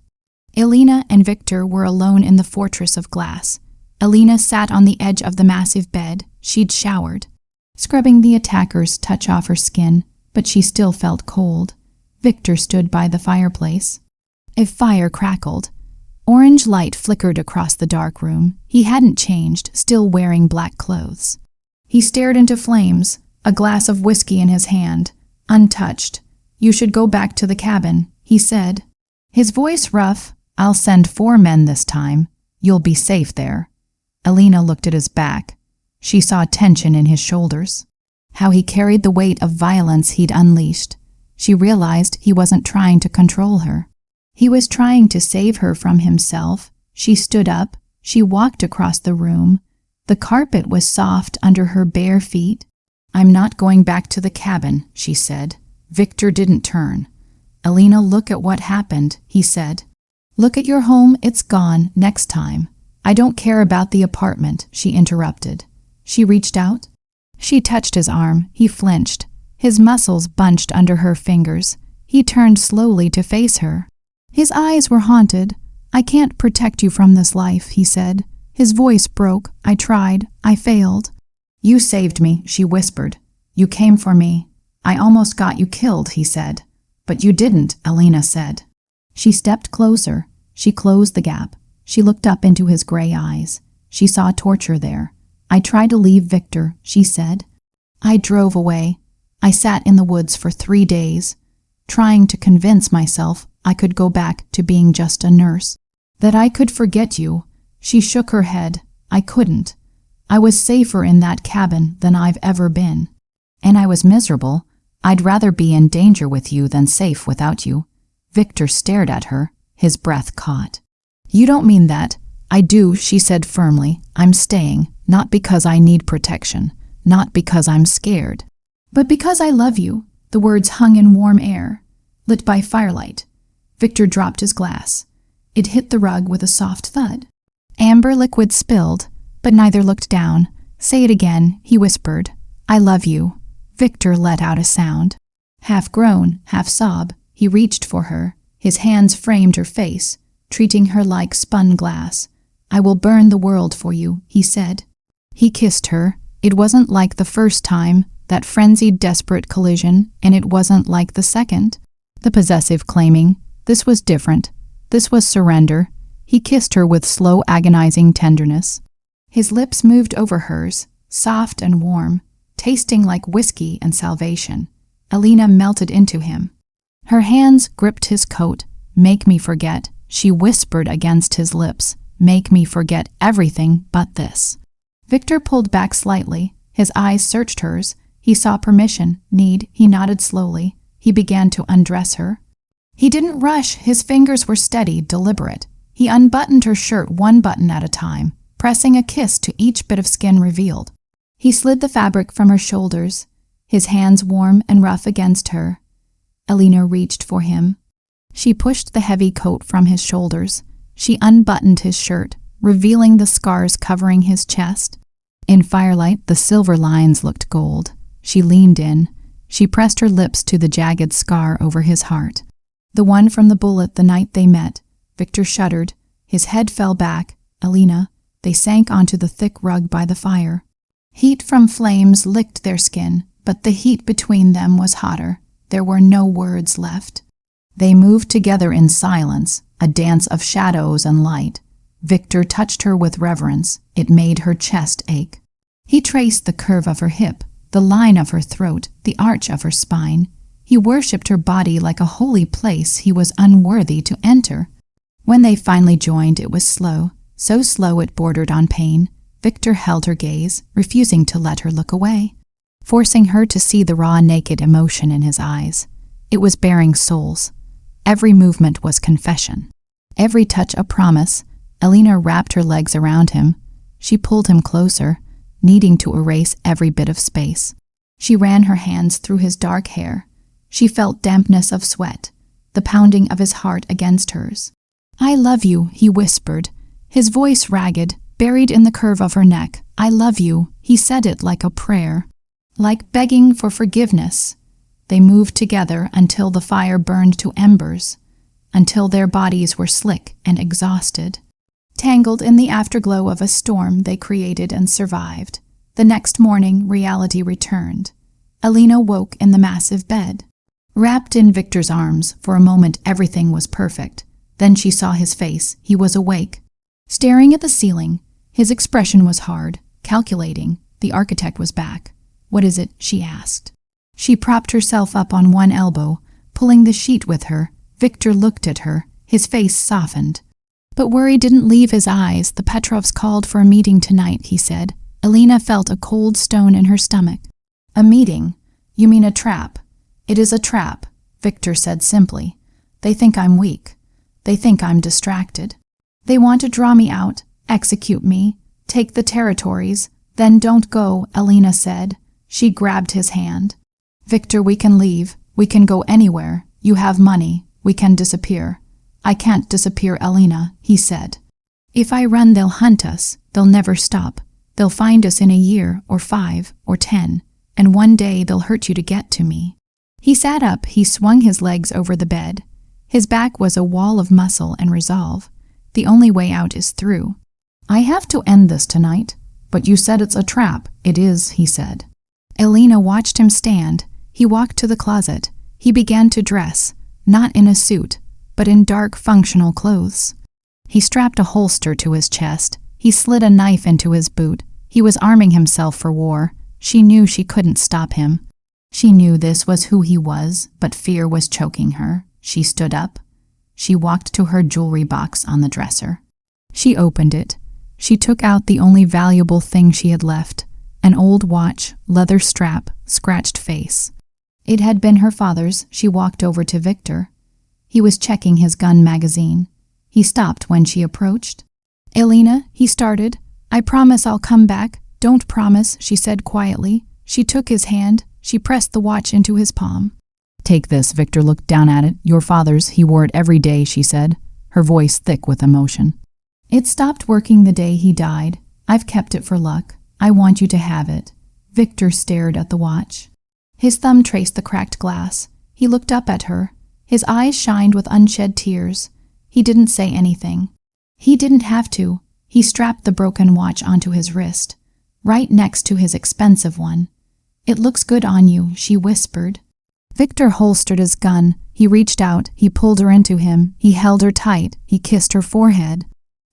Alina and Victor were alone in the fortress of glass. Alina sat on the edge of the massive bed. She'd showered, scrubbing the attacker's touch off her skin, but she still felt cold. Victor stood by the fireplace. A fire crackled. Orange light flickered across the dark room. He hadn't changed, still wearing black clothes. He stared into flames, a glass of whiskey in his hand, untouched. "You should go back to the cabin," he said. His voice rough. "I'll send 4 men this time. You'll be safe there." Alina looked at his back. She saw tension in his shoulders, how he carried the weight of violence he'd unleashed. She realized he wasn't trying to control her. He was trying to save her from himself. She stood up. She walked across the room. The carpet was soft under her bare feet. "I'm not going back to the cabin," she said. Victor didn't turn. "Alina, look at what happened," he said. "Look at your home. It's gone. Next time." "I don't care about the apartment," she interrupted. She reached out. She touched his arm. He flinched. His muscles bunched under her fingers. He turned slowly to face her. His eyes were haunted. "I can't protect you from this life," he said. His voice broke. "I tried. I failed." "You saved me," she whispered. "You came for me. I almost got you killed," he said. "But you didn't," Alina said. She stepped closer. She closed the gap. She looked up into his gray eyes. She saw torture there. "I tried to leave Victor," she said. "I drove away. I sat in the woods for 3 days, trying to convince myself I could go back to being just a nurse, that I could forget you." She shook her head. "I couldn't. I was safer in that cabin than I've ever been. And I was miserable. I'd rather be in danger with you than safe without you." Victor stared at her. His breath caught. "You don't mean that." "I do," she said firmly. "I'm staying, not because I need protection, not because I'm scared, but because I love you." The words hung in warm air, lit by firelight. Victor dropped his glass. It hit the rug with a soft thud. Amber liquid spilled, but neither looked down. "Say it again," he whispered. "I love you." Victor let out a sound. Half groan, half sob, he reached for her. His hands framed her face, treating her like spun glass. "I will burn the world for you," he said. He kissed her. It wasn't like the first time, that frenzied, desperate collision, and it wasn't like the second, the possessive claiming. This was different. This was surrender. He kissed her with slow, agonizing tenderness. His lips moved over hers, soft and warm, tasting like whiskey and salvation. Alina melted into him. Her hands gripped his coat. "Make me forget," she whispered against his lips. "Make me forget everything but this." Victor pulled back slightly. His eyes searched hers. He saw permission, need. He nodded slowly. He began to undress her. He didn't rush. His fingers were steady, deliberate. He unbuttoned her shirt 1 button at a time, pressing a kiss to each bit of skin revealed. He slid the fabric from her shoulders, his hands warm and rough against her. Alina reached for him. She pushed the heavy coat from his shoulders. She unbuttoned his shirt, revealing the scars covering his chest. In firelight, the silver lines looked gold. She leaned in. She pressed her lips to the jagged scar over his heart. The one from the bullet the night they met. Victor shuddered. His head fell back. "Alina." They sank onto the thick rug by the fire. Heat from flames licked their skin, but the heat between them was hotter. There were no words left. They moved together in silence, a dance of shadows and light. Victor touched her with reverence. It made her chest ache. He traced the curve of her hip, the line of her throat, the arch of her spine. He worshipped her body like a holy place he was unworthy to enter. When they finally joined, it was slow, so slow it bordered on pain. Victor held her gaze, refusing to let her look away, forcing her to see the raw, naked emotion in his eyes. It was bearing souls. Every movement was confession. Every touch a promise. Elena wrapped her legs around him. She pulled him closer, needing to erase every bit of space. She ran her hands through his dark hair. She felt dampness of sweat, the pounding of his heart against hers. "I love you," he whispered, his voice ragged, buried in the curve of her neck. "I love you." He said it like a prayer, like begging for forgiveness. They moved together until the fire burned to embers, until their bodies were slick and exhausted. Tangled in the afterglow of a storm they created and survived. The next morning, reality returned. Elena woke in the massive bed. Wrapped in Victor's arms, for a moment everything was perfect. Then she saw his face. He was awake, staring at the ceiling. His expression was hard, calculating. The architect was back. "What is it?" she asked. She propped herself up on one elbow, pulling the sheet with her. Victor looked at her. His face softened. But worry didn't leave his eyes. "The Petrovs called for a meeting tonight," he said. Elena felt a cold stone in her stomach. "A meeting? You mean a trap?" "It is a trap," Victor said simply. "They think I'm weak. They think I'm distracted. They want to draw me out, execute me, take the territories. Then don't go," Elena said. She grabbed his hand. "Victor, we can leave. We can go anywhere. You have money. We can disappear." "I can't disappear, Elena," he said. "If I run, they'll hunt us. They'll never stop. They'll find us in a year, or 5, or 10, and one day they'll hurt you to get to me." He sat up. He swung his legs over the bed. His back was a wall of muscle and resolve. "The only way out is through. I have to end this tonight." "But you said it's a trap." "It is," he said. Elena watched him stand. He walked to the closet. He began to dress, not in a suit, but in dark, functional clothes. He strapped a holster to his chest. He slid a knife into his boot. He was arming himself for war. She knew she couldn't stop him. She knew this was who he was, but fear was choking her. She stood up. She walked to her jewelry box on the dresser. She opened it. She took out the only valuable thing she had left, an old watch, leather strap, scratched face. It had been her father's. She walked over to Victor. He was checking his gun magazine. He stopped when she approached. "Elena," he started. "I promise I'll come back." "Don't promise," she said quietly. She took his hand. She pressed the watch into his palm. "Take this." Victor looked down at it. "Your father's. He wore it every day," she said, her voice thick with emotion. "It stopped working the day he died. I've kept it for luck. I want you to have it." Victor stared at the watch. His thumb traced the cracked glass. He looked up at her. His eyes shined with unshed tears. He didn't say anything. He didn't have to. He strapped the broken watch onto his wrist, right next to his expensive one. "It looks good on you," she whispered. Victor holstered his gun. He reached out. He pulled her into him. He held her tight. He kissed her forehead.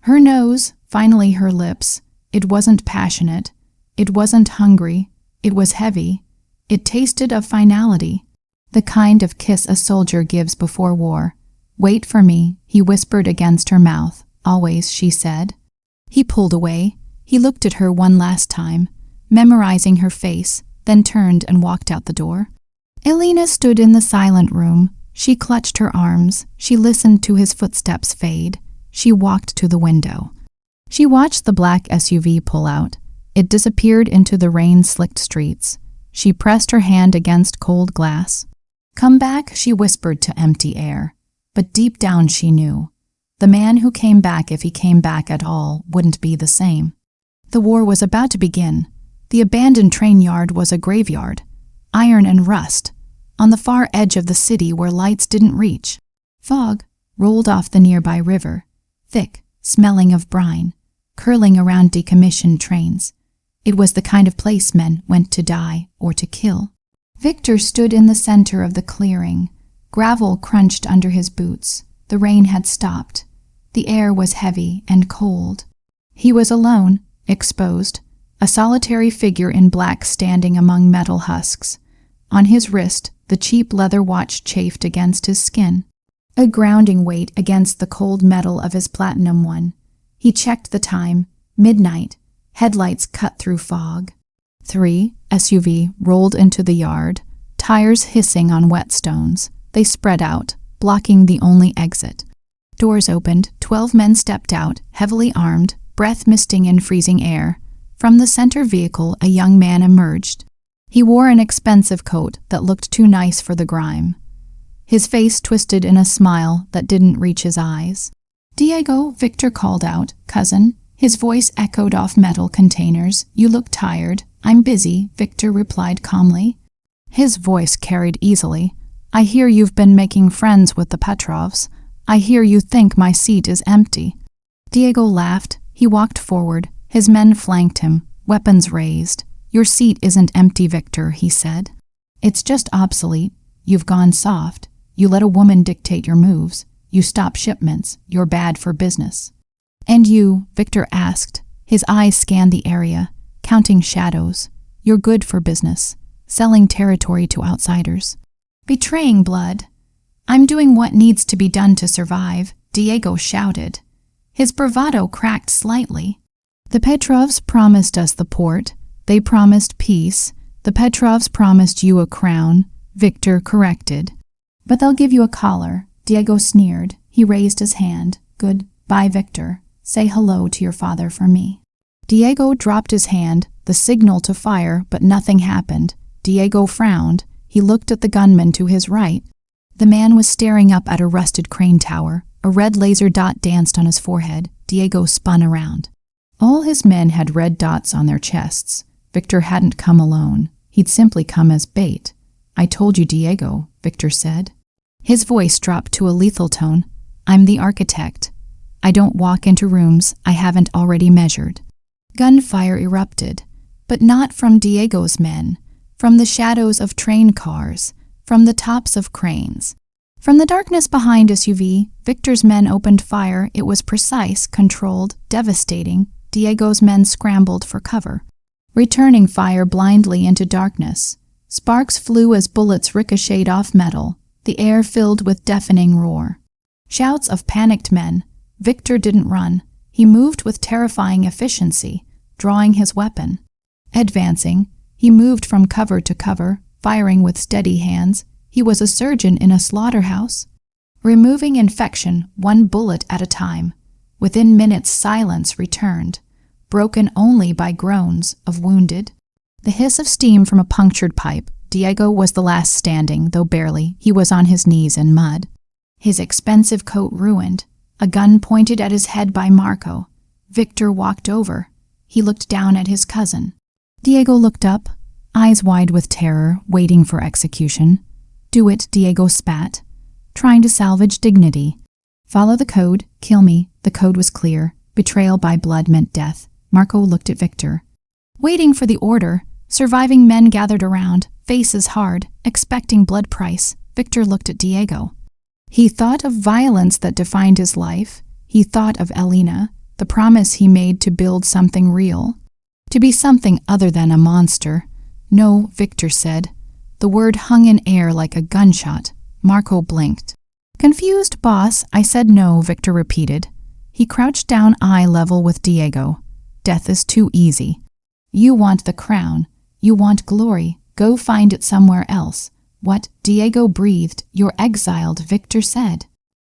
Her nose, finally her lips. It wasn't passionate. It wasn't hungry. It was heavy. It tasted of finality. The kind of kiss a soldier gives before war. "Wait for me," he whispered against her mouth. "Always," she said. He pulled away. He looked at her one last time, memorizing her face, then turned and walked out the door. Elena stood in the silent room. She clutched her arms. She listened to his footsteps fade. She walked to the window. She watched the black SUV pull out. It disappeared into the rain-slicked streets. She pressed her hand against cold glass. "Come back," she whispered to empty air. But deep down she knew. The man who came back, if he came back at all, wouldn't be the same. The war was about to begin. The abandoned train yard was a graveyard, iron and rust, on the far edge of the city where lights didn't reach. Fog rolled off the nearby river, thick, smelling of brine, curling around decommissioned trains. It was the kind of place men went to die or to kill. Victor stood in the center of the clearing. Gravel crunched under his boots. The rain had stopped. The air was heavy and cold. He was alone, exposed, a solitary figure in black standing among metal husks. On his wrist, the cheap leather watch chafed against his skin, a grounding weight against the cold metal of his platinum one. He checked the time, midnight, headlights cut through fog. 3 SUV rolled into the yard, tires hissing on whetstones. They spread out, blocking the only exit. Doors opened, 12 men stepped out, heavily armed, breath misting in freezing air. From the center vehicle, a young man emerged. He wore an expensive coat that looked too nice for the grime. His face twisted in a smile that didn't reach his eyes. "Diego," Victor called out, "cousin." His voice echoed off metal containers. "You look tired." "I'm busy," Victor replied calmly. His voice carried easily. "I hear you've been making friends with the Petrovs. I hear you think my seat is empty." Diego laughed. He walked forward. His men flanked him, weapons raised. "Your seat isn't empty, Victor," he said. "It's just obsolete. You've gone soft. You let a woman dictate your moves. You stop shipments. You're bad for business." "And you?" Victor asked. His eyes scanned the area, counting shadows. "You're good for business, selling territory to outsiders, betraying blood." "I'm doing what needs to be done to survive," Diego shouted. His bravado cracked slightly. "The Petrovs promised us the port. They promised peace. The Petrovs promised you a crown," Victor corrected. "But they'll give you a collar," Diego sneered. He raised his hand. "Goodbye, Victor. Say hello to your father for me." Diego dropped his hand, the signal to fire, but nothing happened. Diego frowned. He looked at the gunman to his right. The man was staring up at a rusted crane tower. A red laser dot danced on his forehead. Diego spun around. All his men had red dots on their chests. Victor hadn't come alone. He'd simply come as bait. "I told you, Diego," Victor said. His voice dropped to a lethal tone. "I'm the architect. I don't walk into rooms I haven't already measured." Gunfire erupted, but not from Diego's men, from the shadows of train cars, from the tops of cranes. From the darkness behind SUV, Victor's men opened fire. It was precise, controlled, devastating. Diego's men scrambled for cover, returning fire blindly into darkness. Sparks flew as bullets ricocheted off metal, the air filled with deafening roar. Shouts of panicked men. Victor didn't run. He moved with terrifying efficiency, drawing his weapon. Advancing, he moved from cover to cover, firing with steady hands. He was a surgeon in a slaughterhouse, removing infection one bullet at a time. Within minutes, silence returned, broken only by groans of wounded. The hiss of steam from a punctured pipe. Diego was the last standing, though barely. He was on his knees in mud. His expensive coat ruined. A gun pointed at his head by Marco. Victor walked over. He looked down at his cousin. Diego looked up, eyes wide with terror, waiting for execution. "Do it," Diego spat, trying to salvage dignity. "Follow the code. Kill me." The code was clear. Betrayal by blood meant death. Marco looked at Victor, waiting for the order. Surviving men gathered around, faces hard, expecting blood price. Victor looked at Diego. He thought of violence that defined his life. He thought of Elena, the promise he made to build something real, to be something other than a monster. "No," Victor said. The word hung in air like a gunshot. Marco blinked. "Confused, boss. I said no," Victor repeated. He crouched down eye level with Diego. "Death is too easy. You want the crown. You want glory. Go find it somewhere else." "What?" Diego breathed. "You're exiled," Victor said.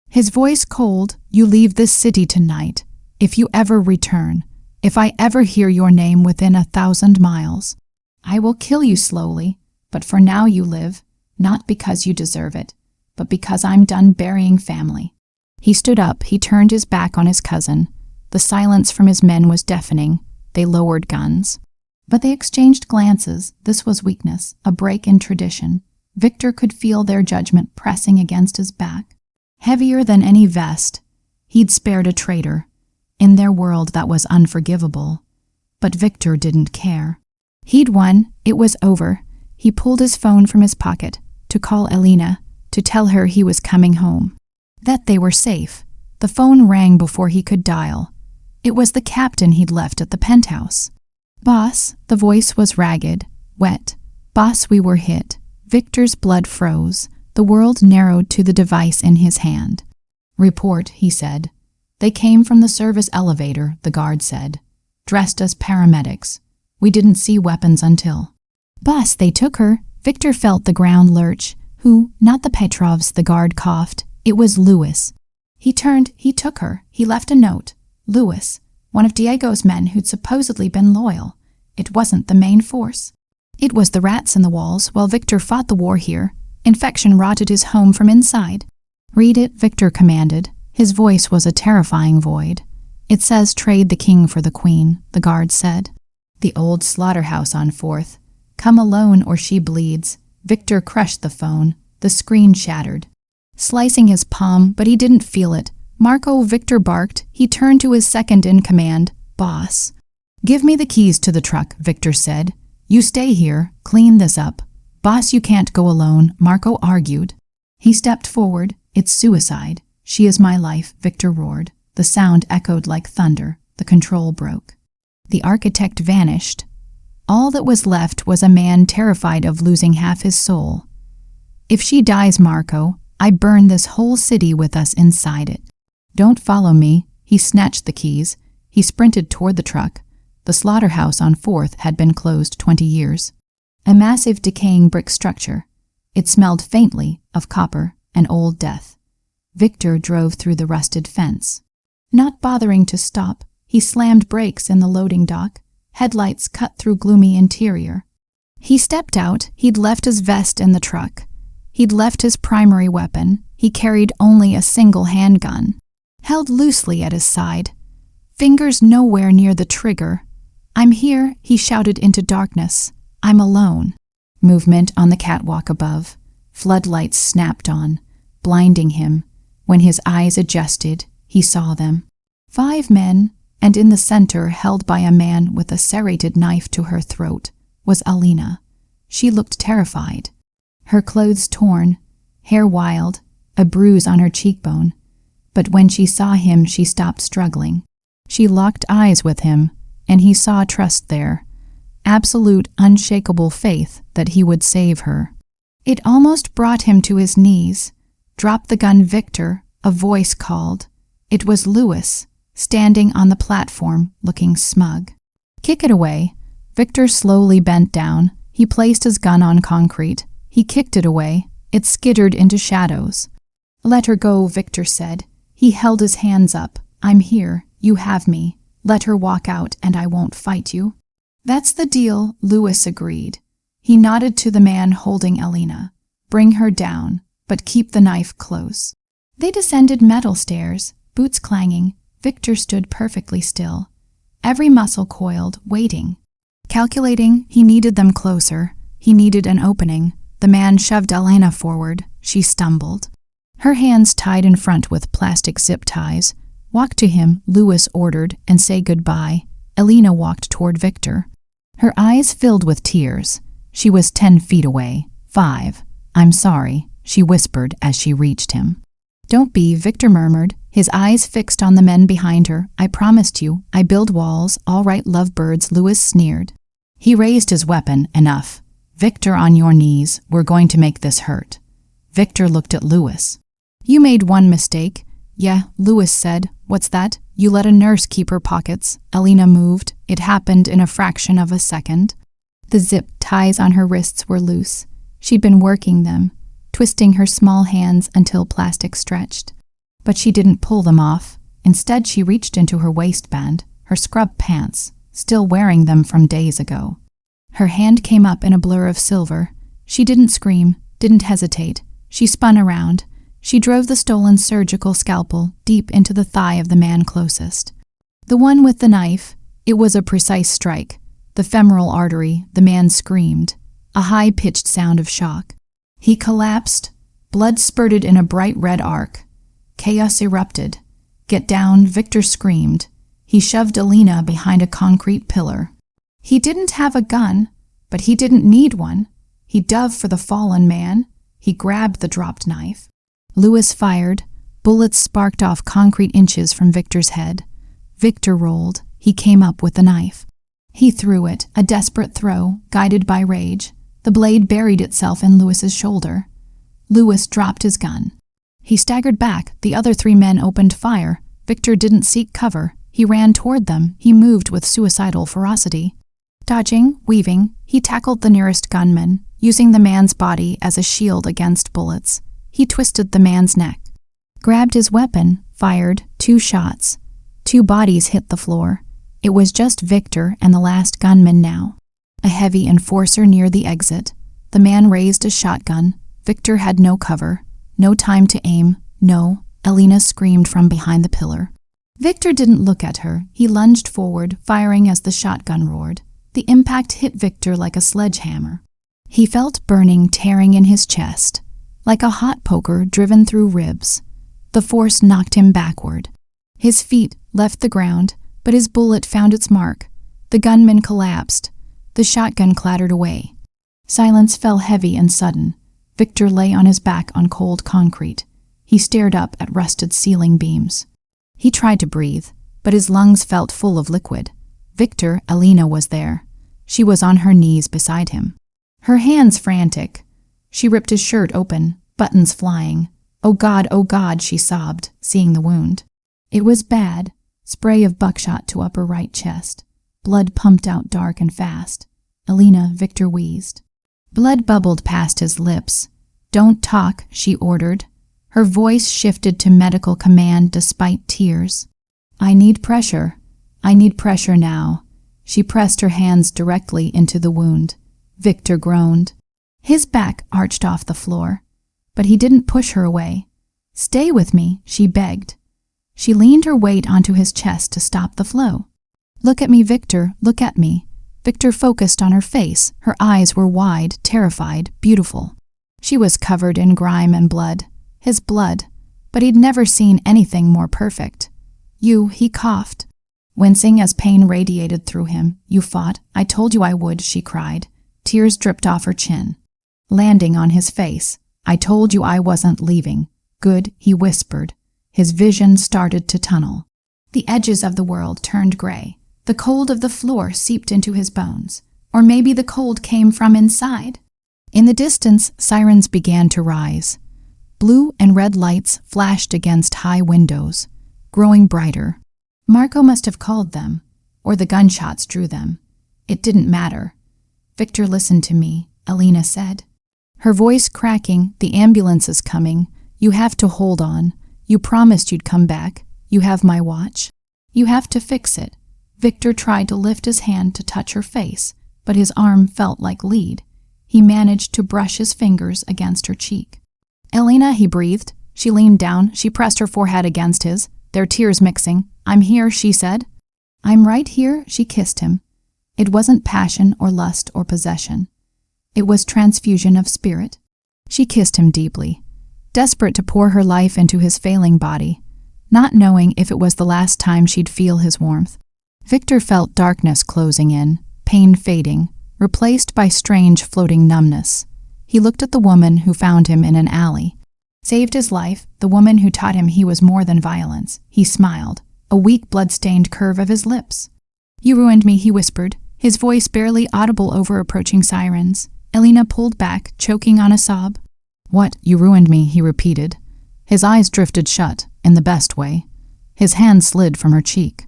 His voice cold. "You leave this city tonight. If you ever return, if I ever hear your name within 1,000 miles, I will kill you slowly. But for now you live, not because you deserve it, but because I'm done burying family." He stood up. He turned his back on his cousin. The silence from his men was deafening. They lowered guns. But they exchanged glances. This was weakness, a break in tradition. Victor could feel their judgment pressing against his back. Heavier than any vest. He'd spared a traitor. In their world that was unforgivable. But Victor didn't care. He'd won. It was over. He pulled his phone from his pocket to call Elena. to tell her he was coming home, that they were safe. The phone rang before he could dial. It was the captain he'd left at the penthouse. "Boss," the voice was ragged, wet. "Boss, we were hit." Victor's blood froze. The world narrowed to the device in his hand. "Report," he said. "They came from the service elevator," the guard said. "Dressed as paramedics. We didn't see weapons until—" "Boss, they took her." Victor felt the ground lurch. "Who? Not the Petrovs," the guard coughed. "It was Louis. He turned, he took her. He left a note. Louis, one of Diego's men who'd supposedly been loyal. It wasn't the main force. It was the rats in the walls while Victor fought the war here. Infection rotted his home from inside." "Read it," Victor commanded. His voice was a terrifying void. "It says trade the king for the queen," the guard said. "The old slaughterhouse on 4th. Come alone or she bleeds." Victor crushed the phone. The screen shattered, slicing his palm, but he didn't feel it. "Marco," Victor barked. He turned to his second in command. "Boss." "Give me the keys to the truck," Victor said. "You stay here. Clean this up." "Boss, you can't go alone," Marco argued. He stepped forward. "It's suicide. She is my life," Victor roared. The sound echoed like thunder. The control broke. The architect vanished. All that was left was a man terrified of losing half his soul. "If she dies, Marco, I burn this whole city with us inside it." "Don't follow me." He snatched the keys. He sprinted toward the truck. The slaughterhouse on 4th had been closed 20 years. A massive decaying brick structure. It smelled faintly of copper and old death. Victor drove through the rusted fence. Not bothering to stop, he slammed brakes in the loading dock. Headlights cut through gloomy interior. He stepped out. He'd left his vest in the truck. He'd left his primary weapon. He carried only a single handgun, held loosely at his side. Fingers nowhere near the trigger. "I'm here," he shouted into darkness. "I'm alone." Movement on the catwalk above. Floodlights snapped on, blinding him. When his eyes adjusted, he saw them. 5 men, and in the center, held by a man with a serrated knife to her throat, was Alina. She looked terrified. Her clothes torn, hair wild, a bruise on her cheekbone. But when she saw him, she stopped struggling. She locked eyes with him, and he saw trust there. Absolute, unshakable faith that he would save her. It almost brought him to his knees. "Drop the gun, Victor," a voice called. It was Louis, standing on the platform, looking smug. "Kick it away." Victor slowly bent down. He placed his gun on concrete. He kicked it away. It skittered into shadows. "Let her go," Victor said. He held his hands up. "I'm here. You have me. Let her walk out and I won't fight you." "That's the deal," Louis agreed. He nodded to the man holding Alina. "Bring her down, but keep the knife close." They descended metal stairs, boots clanging. Victor stood perfectly still, every muscle coiled, waiting. Calculating, he needed them closer. He needed an opening. The man shoved Alina forward. She stumbled. Her hands tied in front with plastic zip ties. "Walk to him," Louis ordered, "and say goodbye." Alina walked toward Victor. Her eyes filled with tears. She was 10 feet away. 5. "I'm sorry," she whispered as she reached him. "Don't be," Victor murmured, his eyes fixed on the men behind her. "I promised you. I build walls. All right, lovebirds," Louis sneered. He raised his weapon. "Enough. Victor, on your knees. We're going to make this hurt." Victor looked at Louis. "You made one mistake." "Yeah," Louis said. "What's that?" "You let a nurse keep her pockets." Alina moved. It happened in a fraction of a second. The zip ties on her wrists were loose. She'd been working them, twisting her small hands until plastic stretched. But she didn't pull them off. Instead, she reached into her waistband, her scrub pants, still wearing them from days ago. Her hand came up in a blur of silver. She didn't scream, didn't hesitate. She spun around. She drove the stolen surgical scalpel deep into the thigh of the man closest. The one with the knife. It was a precise strike. The femoral artery. The man screamed, a high-pitched sound of shock. He collapsed. Blood spurted in a bright red arc. Chaos erupted. "Get down," Victor screamed. He shoved Alina behind a concrete pillar. He didn't have a gun, but he didn't need one. He dove for the fallen man. He grabbed the dropped knife. Lewis fired. Bullets sparked off concrete inches from Victor's head. Victor rolled. He came up with the knife. He threw it, a desperate throw, guided by rage. The blade buried itself in Lewis's shoulder. Lewis dropped his gun. He staggered back. The other 3 men opened fire. Victor didn't seek cover. He ran toward them. He moved with suicidal ferocity. Dodging, weaving, he tackled the nearest gunman, using the man's body as a shield against bullets. He twisted the man's neck, grabbed his weapon, fired 2 shots. 2 bodies hit the floor. It was just Victor and the last gunman now. A heavy enforcer near the exit. The man raised a shotgun. Victor had no cover, no time to aim. No, Elena screamed from behind the pillar. Victor didn't look at her. He lunged forward, firing as the shotgun roared. The impact hit Victor like a sledgehammer. He felt burning tearing in his chest, like a hot poker driven through ribs. The force knocked him backward. His feet left the ground, but his bullet found its mark. The gunman collapsed. The shotgun clattered away. Silence fell heavy and sudden. Victor lay on his back on cold concrete. He stared up at rusted ceiling beams. He tried to breathe, but his lungs felt full of liquid. Victor, Elena was there. She was on her knees beside him. Her hands frantic. She ripped his shirt open, buttons flying. Oh God, she sobbed, seeing the wound. It was bad. Spray of buckshot to upper right chest. Blood pumped out dark and fast. Elena, Victor wheezed. Blood bubbled past his lips. Don't talk, she ordered. Her voice shifted to medical command despite tears. I need pressure. I need pressure now. She pressed her hands directly into the wound. Victor groaned. His back arched off the floor. But he didn't push her away. Stay with me, she begged. She leaned her weight onto his chest to stop the flow. Look at me, Victor, look at me. Victor focused on her face. Her eyes were wide, terrified, beautiful. She was covered in grime and blood. His blood. But he'd never seen anything more perfect. He coughed, wincing as pain radiated through him. You fought. I told you I would, she cried. Tears dripped off her chin, landing on his face. I told you I wasn't leaving. Good, he whispered. His vision started to tunnel. The edges of the world turned gray. The cold of the floor seeped into his bones. Or maybe the cold came from inside. In the distance, sirens began to rise. Blue and red lights flashed against high windows, growing brighter. Marco must have called them, or the gunshots drew them. It didn't matter. Victor listened to me, Elena said. Her voice cracking, the ambulance is coming. You have to hold on. You promised you'd come back. You have my watch. You have to fix it. Victor tried to lift his hand to touch her face, but his arm felt like lead. He managed to brush his fingers against her cheek. Elena, he breathed. She leaned down. She pressed her forehead against his, their tears mixing. I'm here, she said. I'm right here, she kissed him. It wasn't passion or lust or possession. It was transfusion of spirit. She kissed him deeply, desperate to pour her life into his failing body, not knowing if it was the last time she'd feel his warmth. Victor felt darkness closing in, pain fading, replaced by strange floating numbness. He looked at the woman who found him in an alley. Saved his life, the woman who taught him he was more than violence. He smiled, a weak blood-stained curve of his lips. You ruined me, he whispered, his voice barely audible over approaching sirens. Elena pulled back, choking on a sob. What, you ruined me, he repeated. His eyes drifted shut, in the best way. His hand slid from her cheek.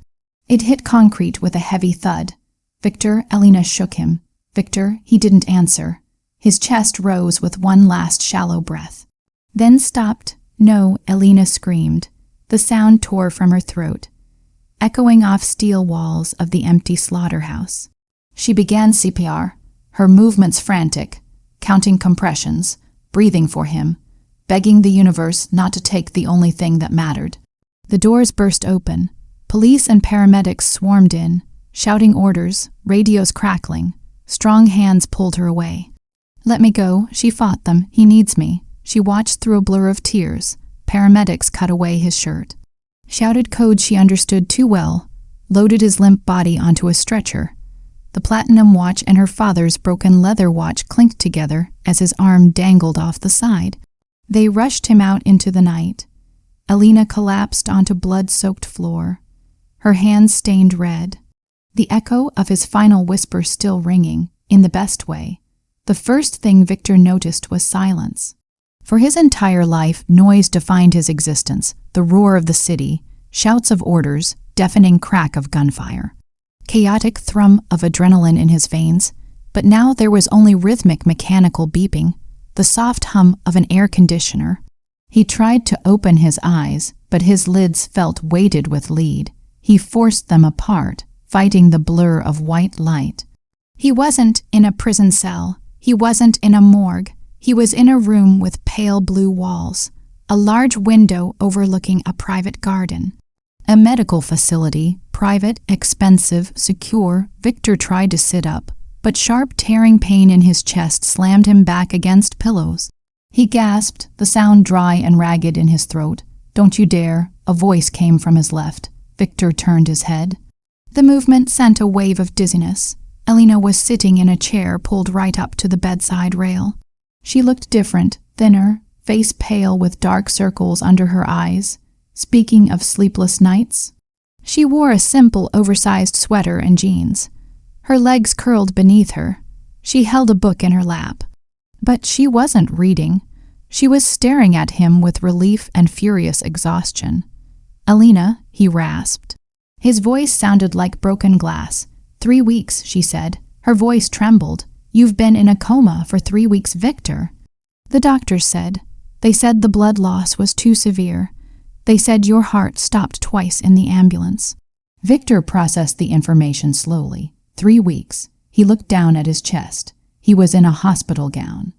It hit concrete with a heavy thud. Victor, Elena shook him. Victor, he didn't answer. His chest rose with one last shallow breath. Then stopped. No, Elena screamed. The sound tore from her throat, echoing off steel walls of the empty slaughterhouse. She began CPR, her movements frantic, counting compressions, breathing for him, begging the universe not to take the only thing that mattered. The doors burst open. Police and paramedics swarmed in, shouting orders, radios crackling. Strong hands pulled her away. Let me go, she fought them. He needs me. She watched through a blur of tears. Paramedics cut away his shirt. Shouted codes she understood too well, loaded his limp body onto a stretcher. The platinum watch and her father's broken leather watch clinked together, as his arm dangled off the side. They rushed him out into the night. Alina collapsed onto blood-soaked floor, her hands stained red. The echo of his final whisper still ringing, in the best way. The first thing Victor noticed was silence. For his entire life, noise defined his existence, the roar of the city, shouts of orders, deafening crack of gunfire. Chaotic thrum of adrenaline in his veins, but now there was only rhythmic mechanical beeping, the soft hum of an air conditioner. He tried to open his eyes, but his lids felt weighted with lead. He forced them apart, fighting the blur of white light. He wasn't in a prison cell. He wasn't in a morgue. He was in a room with pale blue walls, a large window overlooking a private garden. A medical facility, private, expensive, secure. Victor tried to sit up, but sharp tearing pain in his chest slammed him back against pillows. He gasped, the sound dry and ragged in his throat. "Don't you dare." A voice came from his left. Victor turned his head. The movement sent a wave of dizziness. Alina was sitting in a chair pulled right up to the bedside rail. She looked different, thinner, face pale with dark circles under her eyes. Speaking of sleepless nights, she wore a simple, oversized sweater and jeans. Her legs curled beneath her. She held a book in her lap. But she wasn't reading. She was staring at him with relief and furious exhaustion. "Alina," he rasped. His voice sounded like broken glass. 3 weeks, she said. Her voice trembled. "You've been in a coma for 3 weeks, Victor." The doctors said. They said the blood loss was too severe. They said your heart stopped twice in the ambulance. Victor processed the information slowly. 3 weeks. He looked down at his chest. He was in a hospital gown.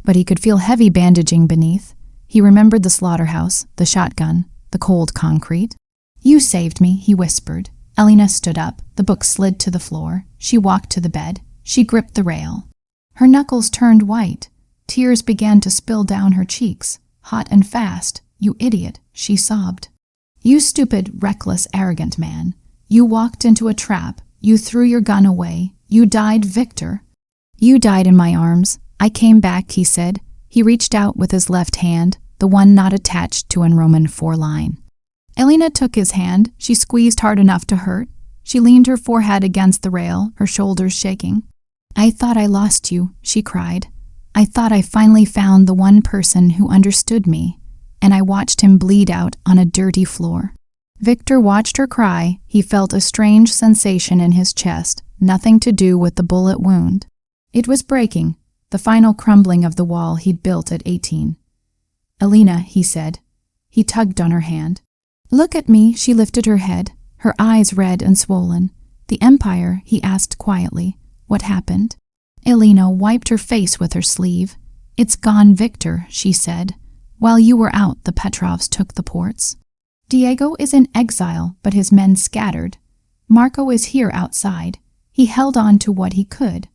But he could feel heavy bandaging beneath. He remembered the slaughterhouse, the shotgun, the cold concrete. "You saved me," he whispered. Alina stood up. The book slid to the floor. She walked to the bed. She gripped the rail. Her knuckles turned white. Tears began to spill down her cheeks, hot and fast. "You idiot," she sobbed. "You stupid, reckless, arrogant man. You walked into a trap. You threw your gun away. You died, Victor." "You died in my arms. I came back," he said. He reached out with his left hand, the one not attached to an Roman 4 line. Alina took his hand. She squeezed hard enough to hurt. She leaned her forehead against the rail, her shoulders shaking. "I thought I lost you," she cried. "I thought I finally found the one person who understood me." And I watched him bleed out on a dirty floor. Victor watched her cry. He felt a strange sensation in his chest, nothing to do with the bullet wound. It was breaking, the final crumbling of the wall he'd built at 18. "Alina," he said. He tugged on her hand. "Look at me." She lifted her head, her eyes red and swollen. "The Empire," he asked quietly. "What happened?" Alina wiped her face with her sleeve. "It's gone, Victor," she said. "While you were out, the Petrovs took the ports. Diego is in exile, but his men scattered. Marco is here outside. He held on to what he could.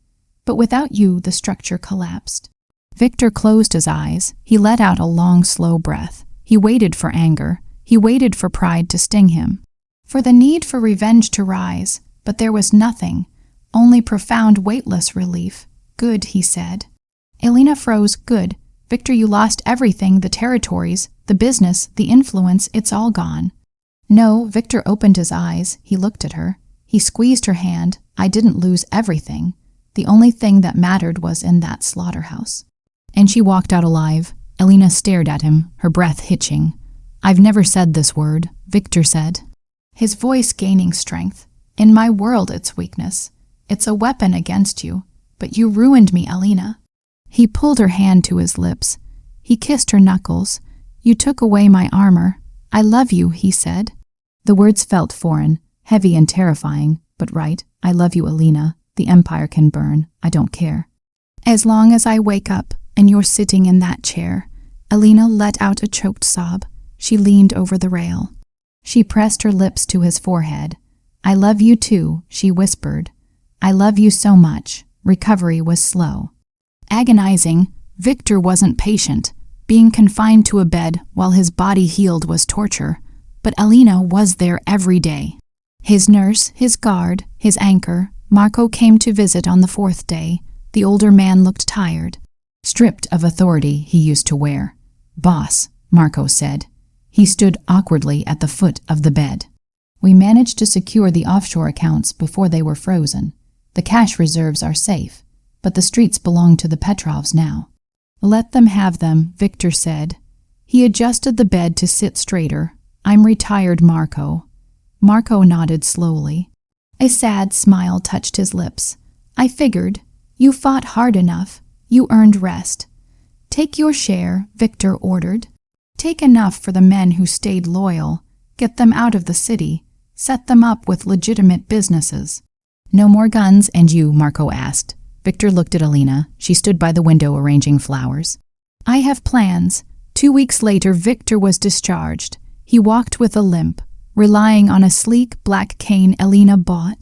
But without you, the structure collapsed." Victor closed his eyes. He let out a long, slow breath. He waited for anger. He waited for pride to sting him, for the need for revenge to rise, but there was nothing, only profound, weightless relief. "Good," he said. Alina froze. "Good. Victor, you lost everything, the territories, the business, the influence, it's all gone." "No." Victor opened his eyes. He looked at her. He squeezed her hand. "I didn't lose everything. The only thing that mattered was in that slaughterhouse." And she walked out alive. Alina stared at him, her breath hitching. "I've never said this word," Victor said, his voice gaining strength. "In my world, it's weakness. It's a weapon against you. But you ruined me, Alina." He pulled her hand to his lips. He kissed her knuckles. "You took away my armor. I love you," he said. The words felt foreign, heavy and terrifying, but right. "I love you, Alina. The Empire can burn. I don't care. As long as I wake up and you're sitting in that chair." Alina let out a choked sob. She leaned over the rail. She pressed her lips to his forehead. "I love you too," she whispered. "I love you so much." Recovery was slow. Agonizing. Victor wasn't patient. Being confined to a bed while his body healed was torture. But Alina was there every day. His nurse, his guard, his anchor. Marco came to visit on the 4th day. The older man looked tired. stripped of authority he used to wear. "Boss," Marco said. He stood awkwardly at the foot of the bed. "We managed to secure the offshore accounts before they were frozen. The cash reserves are safe, but the streets belong to the Petrovs now." "Let them have them," Victor said. He adjusted the bed to sit straighter. "I'm retired, Marco." Marco nodded slowly. A sad smile touched his lips. "I figured. You fought hard enough. You earned rest." "Take your share," Victor ordered. "Take enough for the men who stayed loyal. Get them out of the city. Set them up with legitimate businesses." "No more guns, and you?" Marco asked. Victor looked at Alina. She stood by the window arranging flowers. "I have plans." 2 weeks later, Victor was discharged. He walked with a limp, relying on a sleek black cane Alina bought.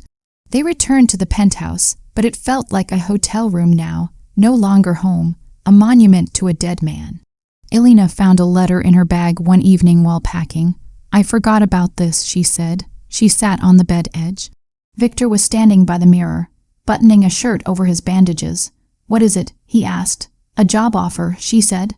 They returned to the penthouse, but it felt like a hotel room now, no longer home, a monument to a dead man. Alina found a letter in her bag one evening while packing. "I forgot about this," she said. She sat on the bed edge. Victor was standing by the mirror, buttoning a shirt over his bandages. "What is it?" he asked. "A job offer," she said.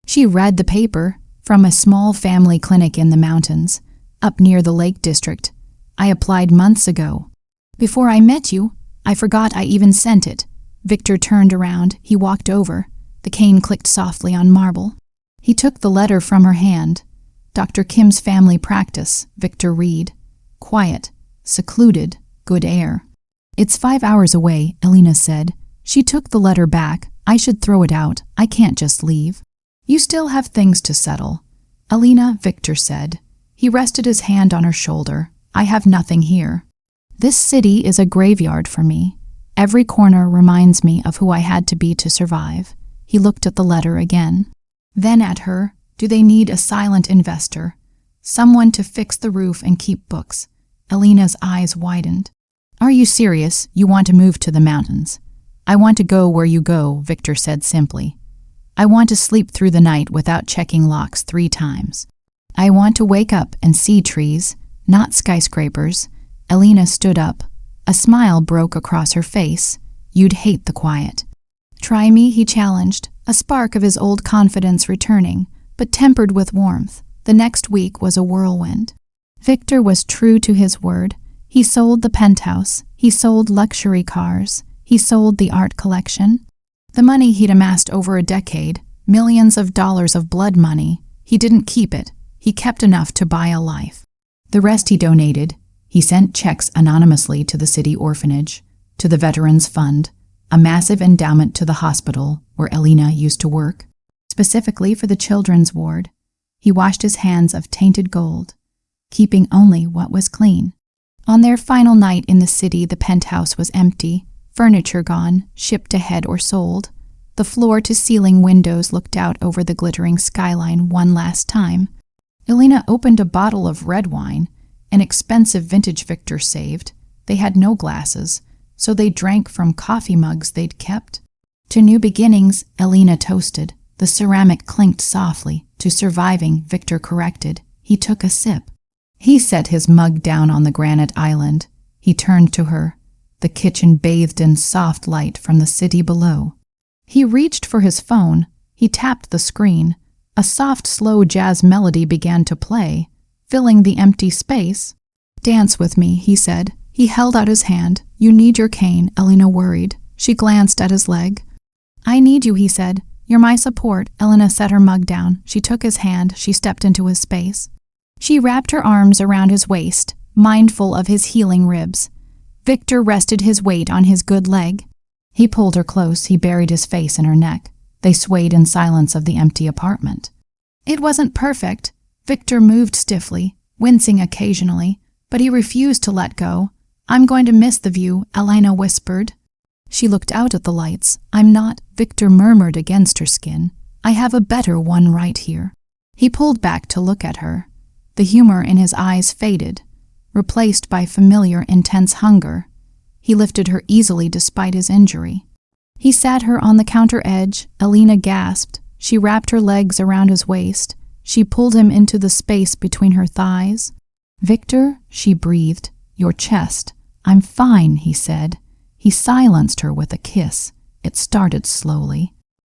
She read the paper, from a small family clinic in the mountains, up near the Lake District. "I applied months ago. Before I met you, I forgot I even sent it." Victor turned around. He walked over. The cane clicked softly on marble. He took the letter from her hand. "Dr. Kim's family practice," Victor read. "Quiet, secluded, good air." "It's 5 hours away," Alina said. She took the letter back. "I should throw it out. I can't just leave." "You still have things to settle." "Alina," Victor said. He rested his hand on her shoulder. "I have nothing here. This city is a graveyard for me. Every corner reminds me of who I had to be to survive." He looked at the letter again. Then at her. "Do they need a silent investor? Someone to fix the roof and keep books?" Alina's eyes widened. "Are you serious? You want to move to the mountains?" "I want to go where you go," Victor said simply. "I want to sleep through the night without checking locks 3 times. I want to wake up and see trees, not skyscrapers." Alina stood up. A smile broke across her face. "You'd hate the quiet." "Try me," he challenged, a spark of his old confidence returning, but tempered with warmth. The next week was a whirlwind. Victor was true to his word. He sold the penthouse. He sold luxury cars. He sold the art collection. The money he'd amassed over a decade, millions of dollars of blood money, he didn't keep it. He kept enough to buy a life. The rest he donated. He sent checks anonymously to the city orphanage, to the Veterans Fund, a massive endowment to the hospital where Alina used to work, specifically for the children's ward. He washed his hands of tainted gold, keeping only what was clean. On their final night in the city, the penthouse was empty, furniture gone, shipped ahead or sold. The floor-to-ceiling windows looked out over the glittering skyline one last time. Alina opened a bottle of red wine, an expensive vintage Victor saved. They had no glasses, so they drank from coffee mugs they'd kept. "To new beginnings," Alina toasted. The ceramic clinked softly. "To surviving," Victor corrected. He took a sip. He set his mug down on the granite island. He turned to her. The kitchen bathed in soft light from the city below. He reached for his phone. He tapped the screen. A soft, slow jazz melody began to play, filling the empty space. "Dance with me," he said. He held out his hand. "You need your cane," Alina worried. She glanced at his leg. "I need you," he said. "You're my support." Alina set her mug down. She took his hand. She stepped into his space. She wrapped her arms around his waist, mindful of his healing ribs. Victor rested his weight on his good leg. He pulled her close. He buried his face in her neck. They swayed in silence of the empty apartment. It wasn't perfect. Victor moved stiffly, wincing occasionally, but he refused to let go. "I'm going to miss the view," Alina whispered. She looked out at the lights. "I'm not," Victor murmured against her skin. "I have a better one right here." He pulled back to look at her. The humor in his eyes faded, replaced by familiar, intense hunger. He lifted her easily despite his injury. He sat her on the counter edge. Alina gasped. She wrapped her legs around his waist. She pulled him into the space between her thighs. "Victor," she breathed, "your chest." "I'm fine," he said. He silenced her with a kiss. It started slowly.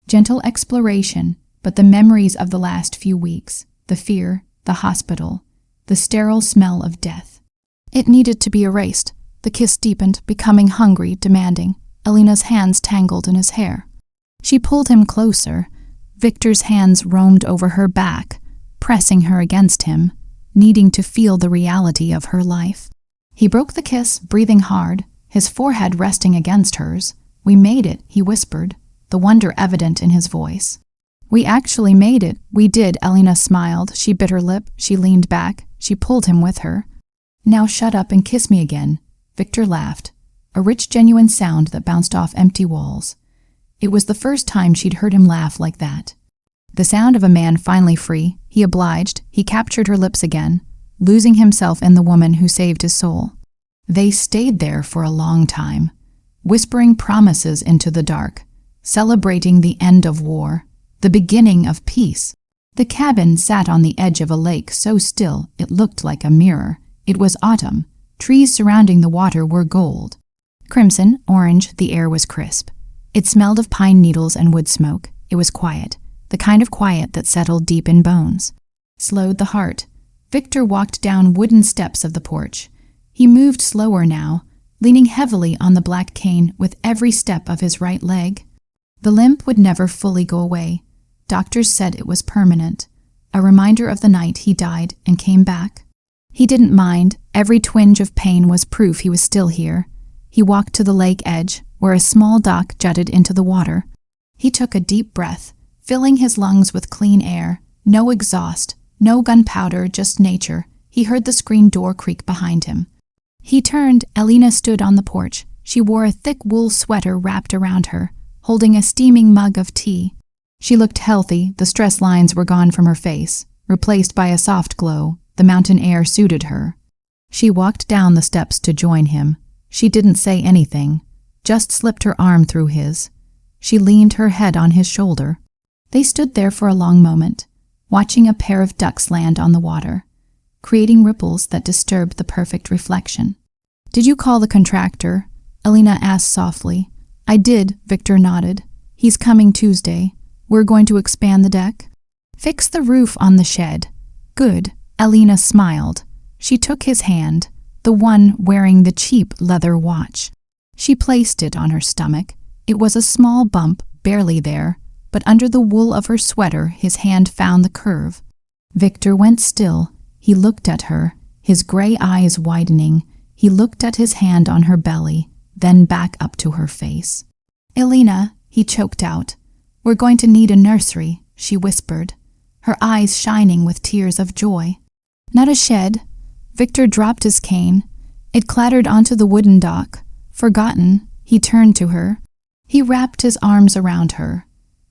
Gentle exploration, but the memories of the last few weeks, the fear, the hospital, the sterile smell of death. It needed to be erased. The kiss deepened, becoming hungry, demanding. Alina's hands tangled in his hair. She pulled him closer. Victor's hands roamed over her back, pressing her against him, needing to feel the reality of her life. He broke the kiss, breathing hard, his forehead resting against hers. "We made it," he whispered, the wonder evident in his voice. "We actually made it. We did," Alina smiled. She bit her lip. She leaned back. She pulled him with her. "Now shut up and kiss me again." Victor laughed, a rich, genuine sound that bounced off empty walls. It was the first time she'd heard him laugh like that. The sound of a man finally free. He obliged. He captured her lips again, losing himself in the woman who saved his soul. They stayed there for a long time, whispering promises into the dark, celebrating the end of war, the beginning of peace. The cabin sat on the edge of a lake so still it looked like a mirror. It was autumn. Trees surrounding the water were gold. Crimson, orange, the air was crisp. It smelled of pine needles and wood smoke. It was quiet, the kind of quiet that settled deep in bones. Slowed the heart. Victor walked down wooden steps of the porch. He moved slower now, leaning heavily on the black cane with every step of his right leg. The limp would never fully go away. Doctors said it was permanent, a reminder of the night he died and came back. He didn't mind. Every twinge of pain was proof he was still here. He walked to the lake edge, where a small dock jutted into the water. He took a deep breath, filling his lungs with clean air. No exhaust, no gunpowder, just nature. He heard the screen door creak behind him. He turned. Alina stood on the porch. She wore a thick wool sweater wrapped around her, holding a steaming mug of tea. She looked healthy. The stress lines were gone from her face, replaced by a soft glow. The mountain air suited her. She walked down the steps to join him. She didn't say anything, just slipped her arm through his. She leaned her head on his shoulder. They stood there for a long moment, watching a pair of ducks land on the water, creating ripples that disturbed the perfect reflection. "Did you call the contractor?" Alina asked softly. "I did," Victor nodded. "He's coming Tuesday. We're going to expand the deck. Fix the roof on the shed." "Good." Alina smiled. She took his hand, the one wearing the cheap leather watch. She placed it on her stomach. It was a small bump, barely there, but under the wool of her sweater his hand found the curve. Victor went still. He looked at her, his gray eyes widening. He looked at his hand on her belly, then back up to her face. "Alina," he choked out. "We're going to need a nursery," she whispered, her eyes shining with tears of joy. "Not a shed." Victor dropped his cane. It clattered onto the wooden dock. Forgotten, he turned to her. He wrapped his arms around her.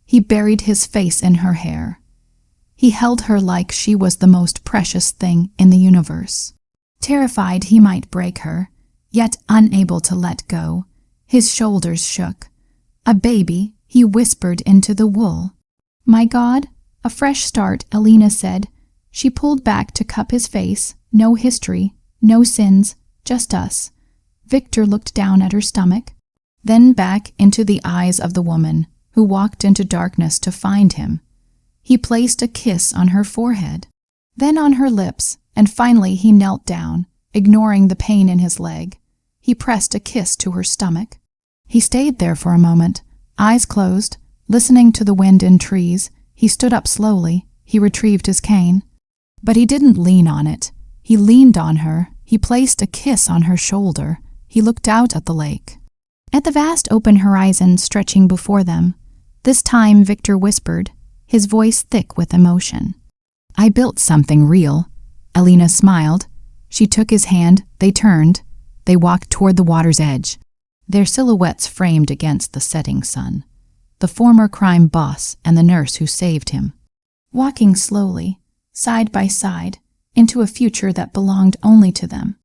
He buried his face in her hair. He held her like she was the most precious thing in the universe. Terrified he might break her, yet unable to let go, his shoulders shook. "A baby," he whispered into the wool. "My God." "A fresh start," Alina said. She pulled back to cup his face. No history, no sins, just us. Victor looked down at her stomach, then back into the eyes of the woman who walked into darkness to find him. He placed a kiss on her forehead, then on her lips, and finally he knelt down, ignoring the pain in his leg. He pressed a kiss to her stomach. He stayed there for a moment, eyes closed, listening to the wind in trees. He stood up slowly. He retrieved his cane. But he didn't lean on it. He leaned on her. He placed a kiss on her shoulder. He looked out at the lake, at the vast open horizon stretching before them. This time Victor whispered, his voice thick with emotion. "I built something real." Alina smiled. She took his hand. They turned. They walked toward the water's edge, their silhouettes framed against the setting sun. The former crime boss and the nurse who saved him, walking slowly, side by side, into a future that belonged only to them.